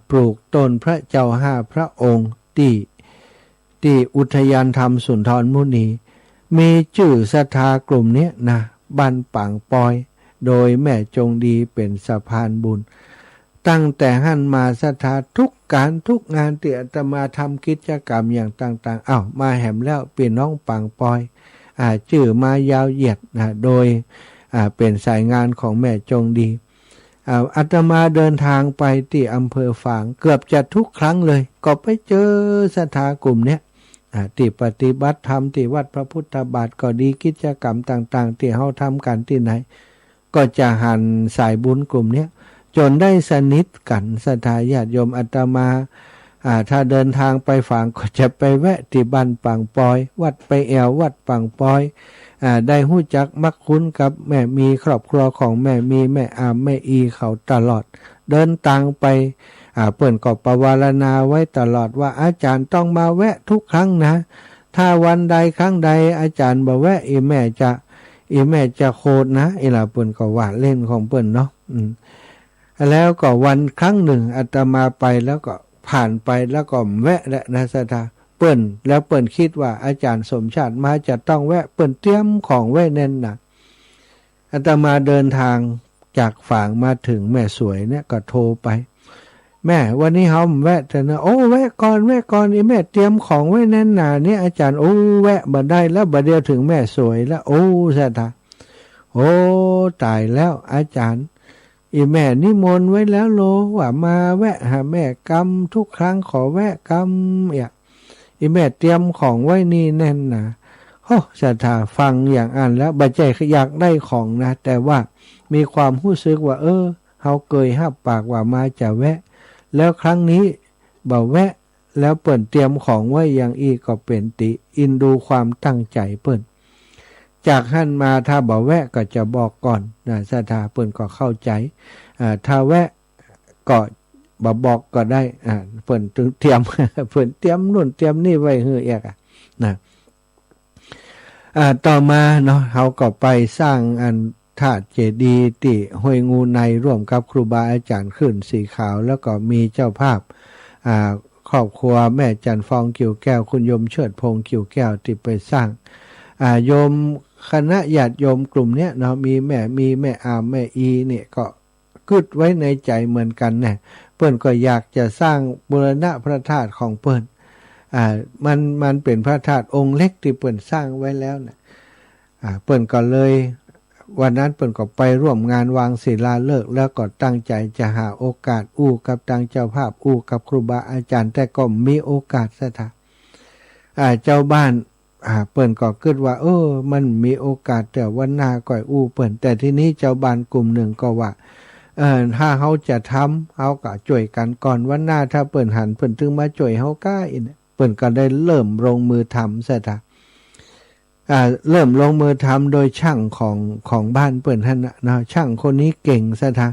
ปลูกต้นพระเจ้า5พระองค์ที่อุทยานธรรมสุนทรมุนีมีชื่อศรัทธากลุ่มนี้นะบ้านปางปอยโดยแม่จงดีเป็นสะพานบุญตั้งแต่หันมาศรัทธาทุกการทุกงานที่อาตมาทำกิจกรรมอย่างต่างๆมาแหมแล้วพี่น้องปางปอยชื่อมายาวเหยียดโดยเป็นสายงานของแม่จงดีอาตมาเดินทางไปที่อำเภอฝางเกือบจะทุกครั้งเลยก็ไปเจอศรัทธากลุ่มเนี้ยที่ปฏิบัติธรรมที่วัดพระพุทธบาทก็ดีกิจกรรมต่างๆที่เฮาทำกันที่ไหนก็จะหันสายบุญกลุ่มเนี้ยจนได้สนิทกันศรัทธาญาติโยมอาตมาถ้าเดินทางไปฝางก็จะไปแวะที่บ้านปางปอยวัดไปแอววัดปางปอยได้หู้จักมักคุ้นกับแม่มีครอบครัวของแม่มีแม่อามแม่อีเขาตลอดเดินทางไปเปิ้นก็ประวารณาไว้ตลอดว่าอาจารย์ต้องมาแวะทุกครั้งนะถ้าวันใดครั้งใดอาจารย์บ่แวะแม่จะโคตรนะล่ะเปิ้นก็ว่าเล่นของเปิ้นเนาะแล้วก็วันครั้งหนึ่งอาตมาไปแล้วก็ผ่านไปแล้วก็แวะและนะศรัทธาเปิ้นแล้วเปิ้นคิดว่าอาจารย์สมชาติมาจะต้องแวะเปิ้นเตรียมของไว้แน่นหนักอาตมาเดินทางจากฝางมาถึงแม่สวยเนี่ยก็โทรไปแม่วันนี้เฮาแวะแต่นะโอ้แวะก่อนอีแม่เตรียมของไว้แน่นหนาเนี่ยอาจารย์โอ้แวะบ่ได้แล้วบ่เดียวถึงแม่สวยแล้วโอ้ศรัทธาโอ้ตายแล้วอาจารย์อีแม่นิมนต์ไว้แล้วโลว่ามาแวะหาแม่กำทุกครั้งขอแวะกำอีแม่เตรียมของไว้นี่แน่นนะโอ้ศรัทธาฟังอย่างอ่านแล้วบัดใจอยากได้ของนะแต่ว่ามีความรู้สึกว่าเฮาเคยรับปากว่ามาจะแวะแล้วครั้งนี้บ่แวะแล้วเปิ้นเตรียมของไว้อย่างอีกก็เป็นติอินดูความตั้งใจเปิ้นจากหั่นมาถ้าบ่แวะก็จะบอกก่อนนะศรัทธาเปิ้นก็เข้าใจถ้าแวะก็บ่บอกก็ได้เปิ้นเตรียม เปิ้นเตรียมนู่นเตรียมนี่ไว้ฮื้ออีกนะต่อมาเนาะเฮาก็ไปสร้างธาตุเจดีย์ที่ห้วยงูในร่วมกับครูบาอาจารย์ขึ้นสีขาวแล้วก็มีเจ้าภาพครอบครัวแม่จันฟองกิ่วแก้วคุณโยมเชิดพงษ์กิ่วแก้วที่ไปสร้างโยมคณะญาติโยมกลุ่มเนี้ยเนาะมีแม่อามแม่อีเนี่ยก็คิดไว้ในใจเหมือนกันเนี่ยเปิ้นก็อยากจะสร้างบูรณะพระธาตุของเปิ้นมันเป็นพระธาตุองค์เล็กที่เปิ้นสร้างไว้แล้วนะเปิ้นก็เลยวันนั้นเปิ้นก็ไปร่วมงานวางศิลาฤกษ์แล้วก็ตั้งใจจะหาโอกาสอู้กับทางเจ้าภาพอู้กับครูบาอาจารย์แต่ก็มีโอกาสซะท่าเจ้าบ้านเปิ้นก็คิดว่ามันมีโอกาสแต่วันหน้าก่อยอู้เปิ้นแต่ทีนี้เจ้าบ้านกลุ่มหนึ่งก็ว่าถ้าเฮาจะทำเฮาก็ช่วยกันก่อนวันหน้าถ้าเปิ้นหันเปิ้นถึงมาช่วยเฮาก้าอีกเปิ้นก็ได้เริ่มลงมือทำซะท่าเริ่มลงมือทำโดยช่างของบ้านเปิ้นท่านนะช่างคนนี้เก่งซะท่า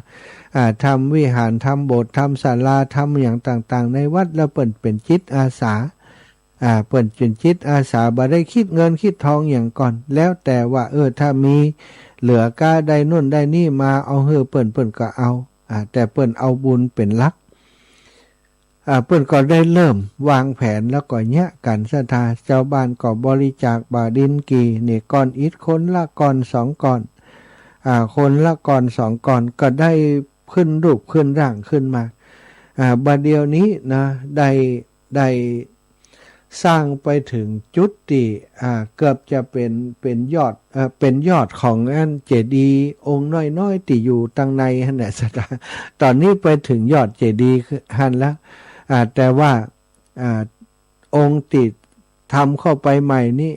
ทำวิหารทำโบสถ์ทำศาลาทำอย่างต่างๆในวัดแล้วเปิ้นเป็นจิตอาสาเปิ้นเป็นจิตอาสาบ่ได้คิดเงินคิดทองอย่างก่อนแล้วแต่ว่าถ้ามีเหลือก้าได้นู่นได้นี่มาเอาเปิ้นก็เอาแต่เปิ้นเอาบุญเป็นหลักเปิ้นก็ได้เริ่มวางแผนแล้วก็แยะกันศรัทธาเจ้าบ้านก็บริจาคบาดินกีนี่ก้อนอิฐคนละก้อน2ก้อน คนละก่อน2ก่อนก็ได้ขึ้นรูปขึ้นร่างขึ้นมาบัดเดียวนี้นะได้สร้างไปถึงจุดที่เกือบจะเป็นยอดเป็นยอดของอันเจดีย์องค์น้อยๆที่อยู่ตังในหั่นน่ะตอนนี้ไปถึงยอดเจดีย์หั่นแล้วแต่ว่าองค์ติดทำเข้าไปใหม่นี่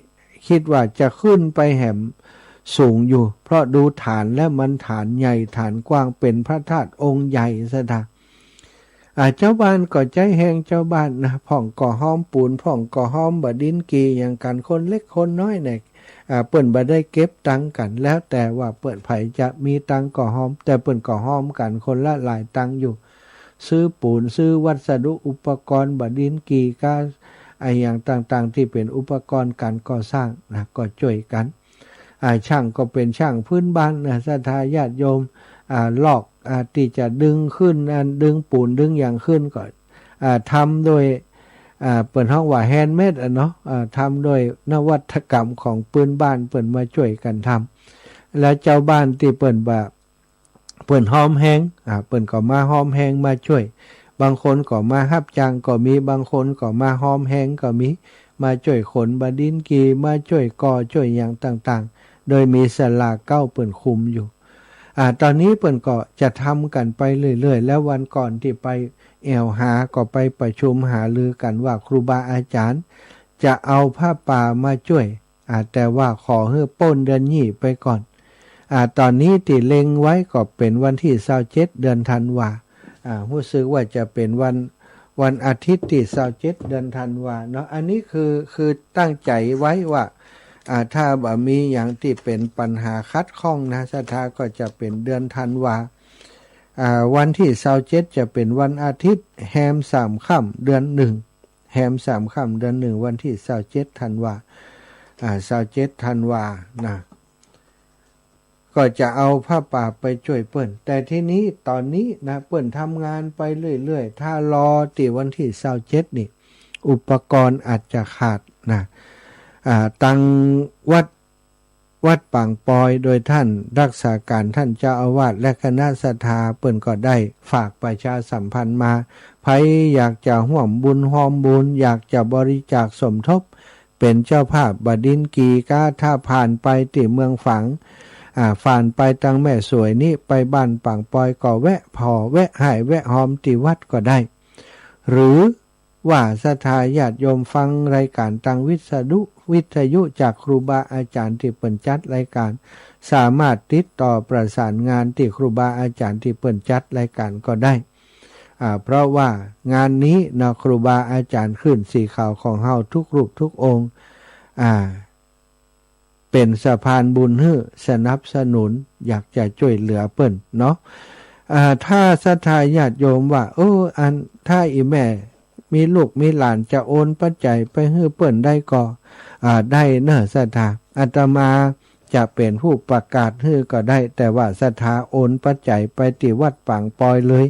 คิดว่าจะขึ้นไปแหมสูงอยู่เพราะดูฐานแล้วมันฐานใหญ่ฐานกว้างเป็นพระธาตุองค์ใหญ่ซะดะเจ้าบ้านก็ใจแหงเจ้าบ้านนะพ่องก่อห้อมปูนพ่องก่อห้อมบดินกีอย่างกันคนเล็กคนน้อยเนี่ยเปิ้นบ่ได้เก็บตังกันแล้วแต่ว่าเปิ้นไผจะมีตังก่อห้อมแต่เปิ้นก่อห้อมกันคนละหลายตังอยู่ซื้อปูนซื้อวัสดุอุปกรณ์บดินกีก็อย่างต่างๆที่เป็นอุปกรณ์การก่อสร้างนะก็ช่วยกันช่างก็เป็นช่างพื้นบ้านนะศรัทธาญาติโยมลอกที่จะดึงขึ้นดึงปูนดึงอย่างขึ้นก็ทำโดยเปิดห้องว่าแฮนด์เมดเนาะทำโดยนวัตกรรมของปืนบ้านเปิดมาช่วยกันทำแล้วเจ้าบ้านที่เปิดแบบเปิดห้อมแห้งเปิดก็มาห้อมแห้งมาช่วยบางคนก็มาฮับจ้างก็มีบางคนก็มาห้อมแห้งก็มีมาช่วยขนบดินกีมาช่วยก่อช่วยอย่างต่างๆโดยมีศาลาเก้าเปิดคุมอยู่ตอนนี้เปิ่นก็จะทำกันไปเรื่อยๆแล้ววันก่อนที่ไปแอวหาก็ไปประชุมหารือกันว่าครูบาอาจารย์จะเอาผ้าป่ามาช่วยแต่ว่าขอให้ป้นเดือนยี่ไปก่อนตอนนี้ที่เล็งไว้ก็เป็นวันที่27เดือนธันวารู้สึกว่าจะเป็นวันอาทิตย์ที่27เดือนธันวาเนาะอันนี้คือตั้งใจไว้ว่าถ้าบ่มีอย่างที่เป็นปัญหาคัดข้องนะศรัทธาก็จะเป็นเดือนธันวาวันที่27จะเป็นวันอาทิตย์แฮม3ค่ำเดือน1แฮม3ค่ำเดือน1วันที่27ธันวา27ธันวานะก็จะเอาผ้าป่าไปช่วยเปิ้นแต่ที่นี้ตอนนี้นะเปิ้นทำงานไปเรื่อยๆถ้ารอที่วันที่27นี่อุปกรณ์อาจจะขาดนะตังวัดปางปอยโดยท่านรักษาการท่านเจ้าอาวาสและคณะศรัทธาเปิ้นก็ได้ฝากประชาสัมพันธ์มาใครอยากจะร่วมบุญหอมบุญอยากจะบริจาคสมทบเป็นเจ้าภาพบดินกีก้าถ้าผ่านไปที่เมืองฝังผ่านไปตังแม่สวยนี่ไปบ้านปางปอยก็แวะพอแวะให้แวะหอมที่วัดก็ได้หรือว่าศรัทธาญาติโยมฟังรายการทางวิทยุจากครูบาอาจารย์ที่เปิ่นจัดรายการสามารถติดต่อประสานงานที่ครูบาอาจารย์ที่เปิ่นจัดรายการก็ได้เพราะว่างานนี้นะครูบาอาจารย์ขึ้นสีขาวของเฮาทุกรูปทุกองค์เป็นสะพานบุญให้สนับสนุนอยากจะช่วยเหลือเปิ่นเนาะถ้าศรัทธาญาติโยมว่าถ้าอีแม่มีลูกมีหลานจะโอนปัจจัยไปให้เปิ้นได้ก็ได้เนอะศรัทธาอาตมาจะเป็นผู้ประกาศให้ก็ได้แต่ว่าศรัทธาโอนปัจจัยไปที่วัดปางปอยเลย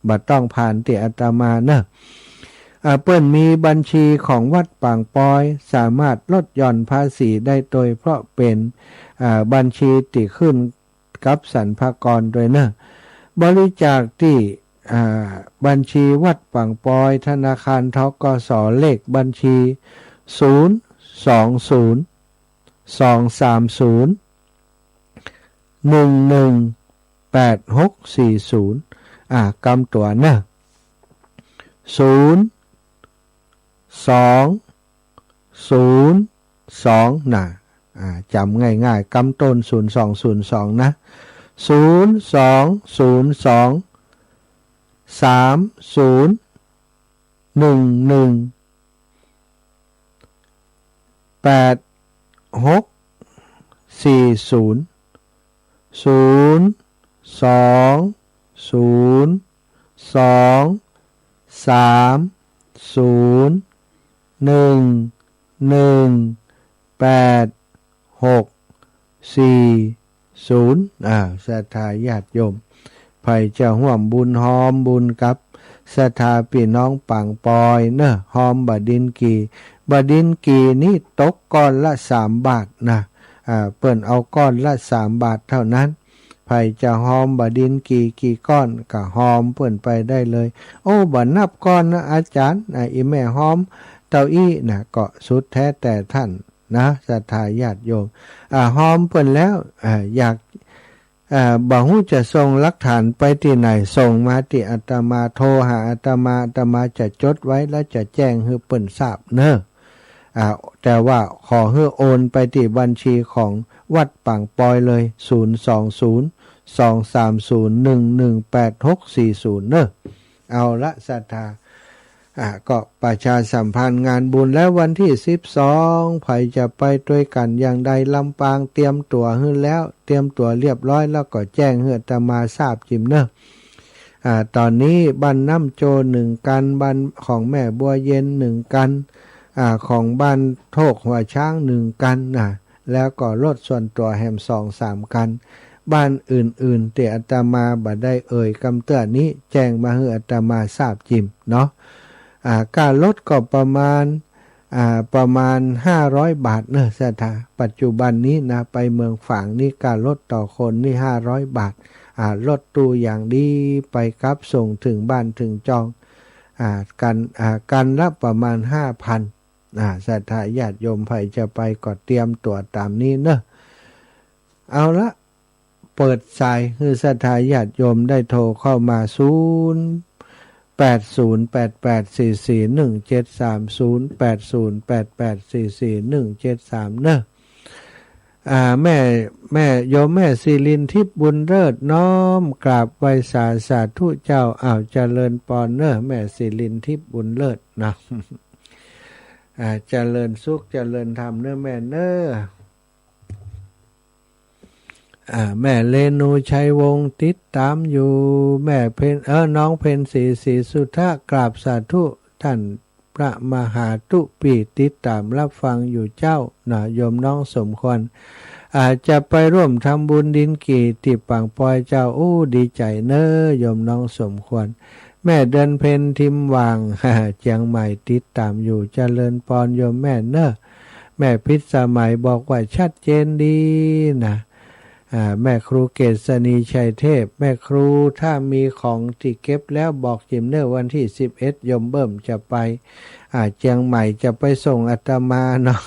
บ่ต้องผ่านที่อาตมาเนอะเปิ้นมีบัญชีของวัดปางปอยสามารถลดหย่อนภาษีได้โดยเพราะเป็นบัญชีที่ขึ้นกับสรรพากรโดยเนอะบริจาคที่บัญชีวัดปางปอยธนาคารธกส.เลขบัญชี020-230-118640กำตัวนะ020-2นะจำง่ายๆกำต้น0202นะ0202 ศรัทธาญาติโยมไผจะร่วมบุญหอมบุญกับศรัทธาพี่น้องปังปอยเนอะหอมบดินกีนี่ตกก้อนละ3 บาทนะเปิ้นเอาก้อนละ3 บาทเท่านั้น จะหอมบดินกี่ก้อนก็หอมเปิ่นไปได้เลยโอ้บ่นับก้อนนะอาจารย์อีแม่หอมเต้าอี้นะก็สุดแท้แต่ท่านนะศรัทธาญาติโยมหอมเปิ่นแล้วอยากบ่ฮู้จะส่งหลักฐานไปที่ไหนส่งมาที่อาตมาโทรหาอาตมาจะจดไว้แล้วจะแจ้งให้เปิ้นทราบเนอะแต่ว่าขอให้โอนไปที่บัญชีของวัดป่างปอยเลย020-230-118640เนอะเอาละศรัทธาก็ประชาสัมพันธ์งานบุญแล้ววันที่12ไผจะไปด้วยกันอย่างใดลำปางเตรียมตัวให้แล้วเตรียมตัวเรียบร้อยแล้วก็แจ้งให้อาตมาทราบจิมเนอะตอนนี้บ้านน้ำโจ1กันบ้านของแม่บัวเย็น1กันของบ้านโทกหัวช้าง1กันแล้วก็รถส่วนตัวแฮม2-3กันบ้านอื่นๆที่อาตมาบ่ได้เอ่ยคำเตือนนี้แจ้งมาให้อาตมาทราบจิมเนาะการลดก็ประมาณ500 บาทเนอะสถาปัจจุบันนี้นะไปเมืองฝางนี่การลดต่อคนนี่500 บาทลดตู้อย่างดีไปครับส่งถึงบ้านถึงจองกันละประมาณ 5,000 ศรัทธาญาติโยมไผจะไปก็เตรียมตัวตามนี้เนอะเอาละเปิดสายคือศรัทธาญาติโยมได้โทรเข้ามา08088441730 8088441730เนอะแม่โยมแม่ศิรินทิพย์บุญเลิศน้อมกราบไหว้สาธุเจ้าเจริญปอนเนอะแม่ศิรินทิพย์บุญเลิศนะเจริญสุขเจริญธรรมเนอะแม่เนอะแม่เลนูชัยวงศ์ติดตามอยู่แม่เพนน้องเพนศรีสุทธะกราบสาธุท่านพระมหาตุปีติดตามรับฟังอยู่เจ้าโยมน้องสมควรอาจจะไปร่วมทำบุญดินกี่ที่ปังปอยเจ้าดีใจเนอะโยมน้องสมควรแม่เดินเพนทิมวางเจียงใหม่ติดตามอยู่เจริญปอนโยมแม่เนอะแม่พิษสมัยบอกว่าชัดเจนดีนะแม่ครูเกษณีชัยเทพแม่ครูถ้ามีของที่เก็บแล้วบอกจิมเนอร์วันที่11ยมเบิ่มจะไปเจียงใหม่จะไปส่งอาตมาเนาะ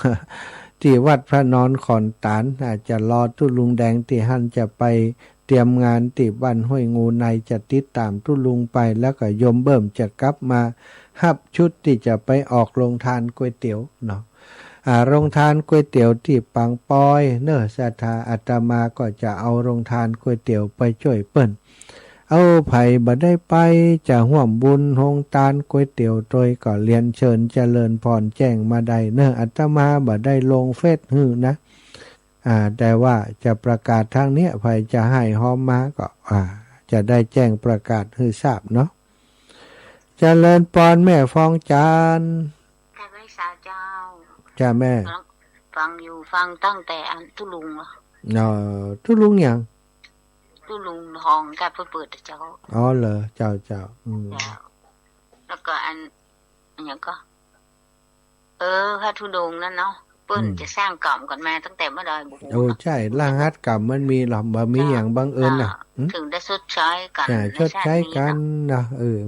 ที่วัดพระนอนขอนตานจะรอตุลุงแดงที่หันจะไปเตรียมงานที่บ้านห้วยงูในจะติดตามตุลุงไปแล้วก็ยมเบิ่มจะกลับมาฮับชุดที่จะไปออกโรงทานก๋วยเตี๋ยวเนาะโรงทานก๋วยเตี๋ยวที่ปังปอยเนอะศรัทธาอาตมาก็จะเอาโรงทานก๋วยเตี๋ยวไปช่วยเปิ้นเอาไผ่บ่ได้ไปจะห่วมบุญโรงทานก๋วยเตี๋ยวโดยก็เรียนเชิญเจริญพรแจ้งมาได้เนอะอาตมาบ่ได้ลงเฟซฮื้อนะแต่ว่าจะประกาศทางเนี้ยไผ่จะให้หอมมาก็จะได้แจ้งประกาศให้ทราบเนาะเจริญพรแม่ฟองจานจ้าแม่ฟังอยู่ฟังตั้งแต่อันตุลุงตุลุงอย่างตุลุงห้องกับเปิดเจ้าเหรอเจ้าแล้วก็อันอย่างก็พระธุดงค์นั่นเนาะเปิ้นจะสร้างกรรมกันมาตั้งแต่เมื่อใดบุใช่รหัสกรรมมันมีหรอบ่มีอย่างบังเอิญน่ะถึงได้ชดใช้กันชดใช้กันนะ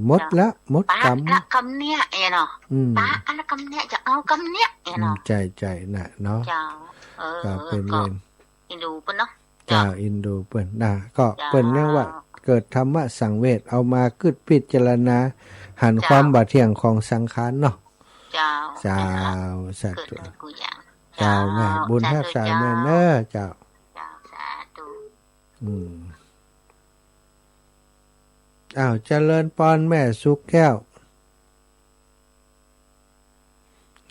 หมดละหมดกรรมละกรรมเนี้ยเนาะป้าอันกรรมเนี้ยจะเอากรรมเนี้ยเนาะใจน่ะเนาะก็เป็นเวรอินดูเปิ้นเนาะอินดูเปิ้นก็เปิ้นเรียกว่าเกิดธรรมะสังเวชเอามากึดพิจารณาหันความบ่เที่ยงของสังขารเนาะสาธุเจ้าแม่บุญรักษาแม่เนอะเจ้าสาธุเจริญปอนแม่สุขแก้ว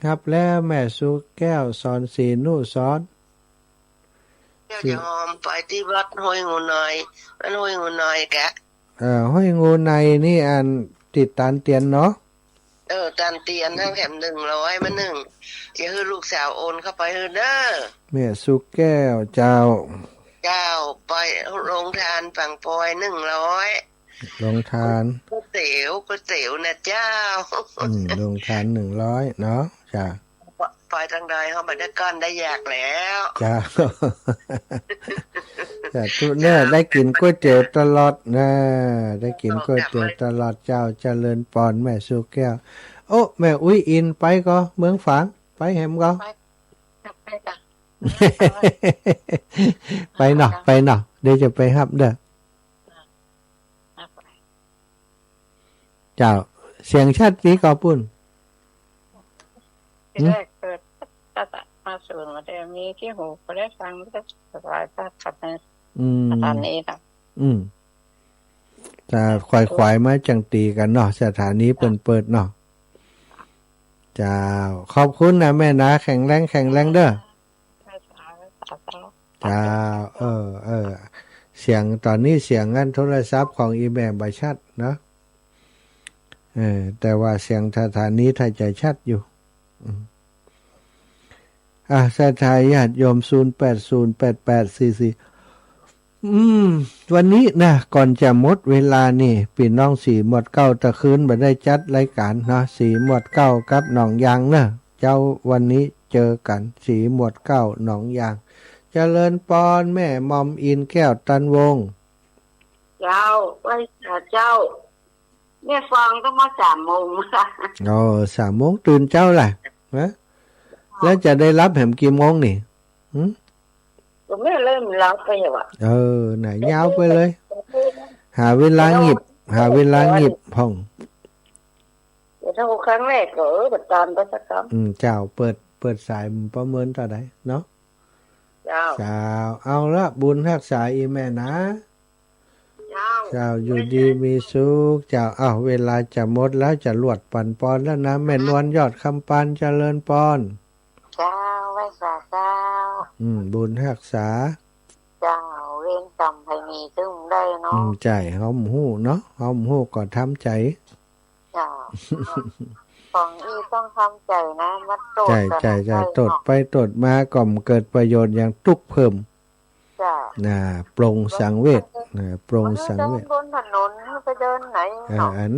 ครับแล้วแม่สุขแก้วสอนศีลนู่สอนจะหอมไปที่วัดห้วยงูน้อยวัดห้วยงูน้อยแกห้วยงูในนี่อันติดตานเตียนเนาะตันเตียนทั้งแถม100มาจะให้ลูกสาวโอนเข้าไปเด้อแม่สุขแก้วเจ้าไปโรงทานปังปอย100โรงทานก๋วยเตี๋ยวนะเจ้าโรงทาน100เนาะจ้ะ ไปทางใดเขาไม่ได้ก้อนได้แยกแล้ว จ้า แต่ทุกเนี่ยได้กินก๋วยเตี๋ยวตลอดนะได้กินก๋วยเตี๋ยวตลอดเจ้าเจริญปอนแม่สุแก้วโอ้แม่อุ้ยอินไปก็เมืองฝางไปแหมก็ ไปจ้ะ ไปเนาะไปเนาะเดี๋ยวจะไปฮับเด้อเจ้าเสียงชัดปีก็ปุ่น ที่แรกเกิดตัดมาสูนมาแต่มีที่หูก็ได้ฟังไม่ได้สบายตัดขัดในตอนนี้นะ จะควายมาจังตีกันเนาะสถานีเปิดเนาะเจ้าขอบคุณนะแม่นะแข็งแรงเด้อเจ้าเสียงตอนนี้เสียงงั้นโทรศัพท์ของอีแม่บ่ชัดเนาะแต่ว่าเสียงสถานีถ้าจะชัดอยู่สถาญาติโยม080884วันนี้นะก่อนจะหมดเวลานี่พี่น้องสีหมวดเก้าตะคืนบ่ได้จัดรายการเนาะสีหมวดเก้ากับหนองยางเนาะเจ้าวันนี้เจอกันสีหมวดเก้าหนองยางเจริญปอนแม่มอมอินแก้วตันวงเจ้าไว้เจ้าแม่ฟังต้องมา3 โมงค่ะ3 โมงตื่นเจ้าล่ะนะแล้วจะได้รับแหมกี่โมงนี่ก็ไม่เริ่มรับไปว่ะไหนยาวไปเลยหาเวลาหยิบพ่องเดี๋ยวถ้าครั้งแรกก็บัดตอนก็สักครั้งเจ้าเปิดสายประเมินต่อได้เนาะเจ้าเอาละบุญรักษาอีแม่นะเจ้าอยู่ดีมีสุขเจ้าเวลาจะหมดแล้วจะลวดปั่นปอนแล้วนะแม่นวลยอดคำปานเจริญปอนเจ้าไว้สาเจ้าบุญรักษาเจ้าเรียนจำให้มีซึ่งได้เนาะใจหอมหูเนาะหอมหูก็ทำใจเจ้าของอีต้องทำใจนะมัดโตดใจตดไปตดมาก่อมเกิดประโยชน์อย่างตุกเพิ่มปรงสังเวชปรงสังเวชบนถนนไปเดินไหน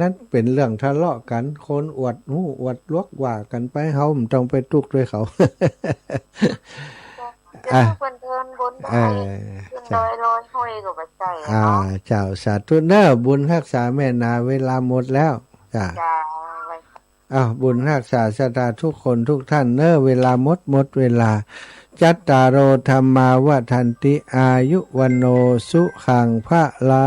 นั่นเป็นเรื่องทะเลาะกันคนอวดหูอวดลวกว่ากันไปเฮาไม่ต้องไปตุกด้วยเขาคนเดินบนไปขึ้นดอยลอยห้อยกับใจเจ้าสาธุเน้อบุญรักษาแม่นาเวลาหมดแล้วจ้าบุญรักษาสตาทุกคนทุกท่านเน้อเวลาหมดเวลาจัตตารโอธรรมาวทันติอายุวันโนสุขังพระลา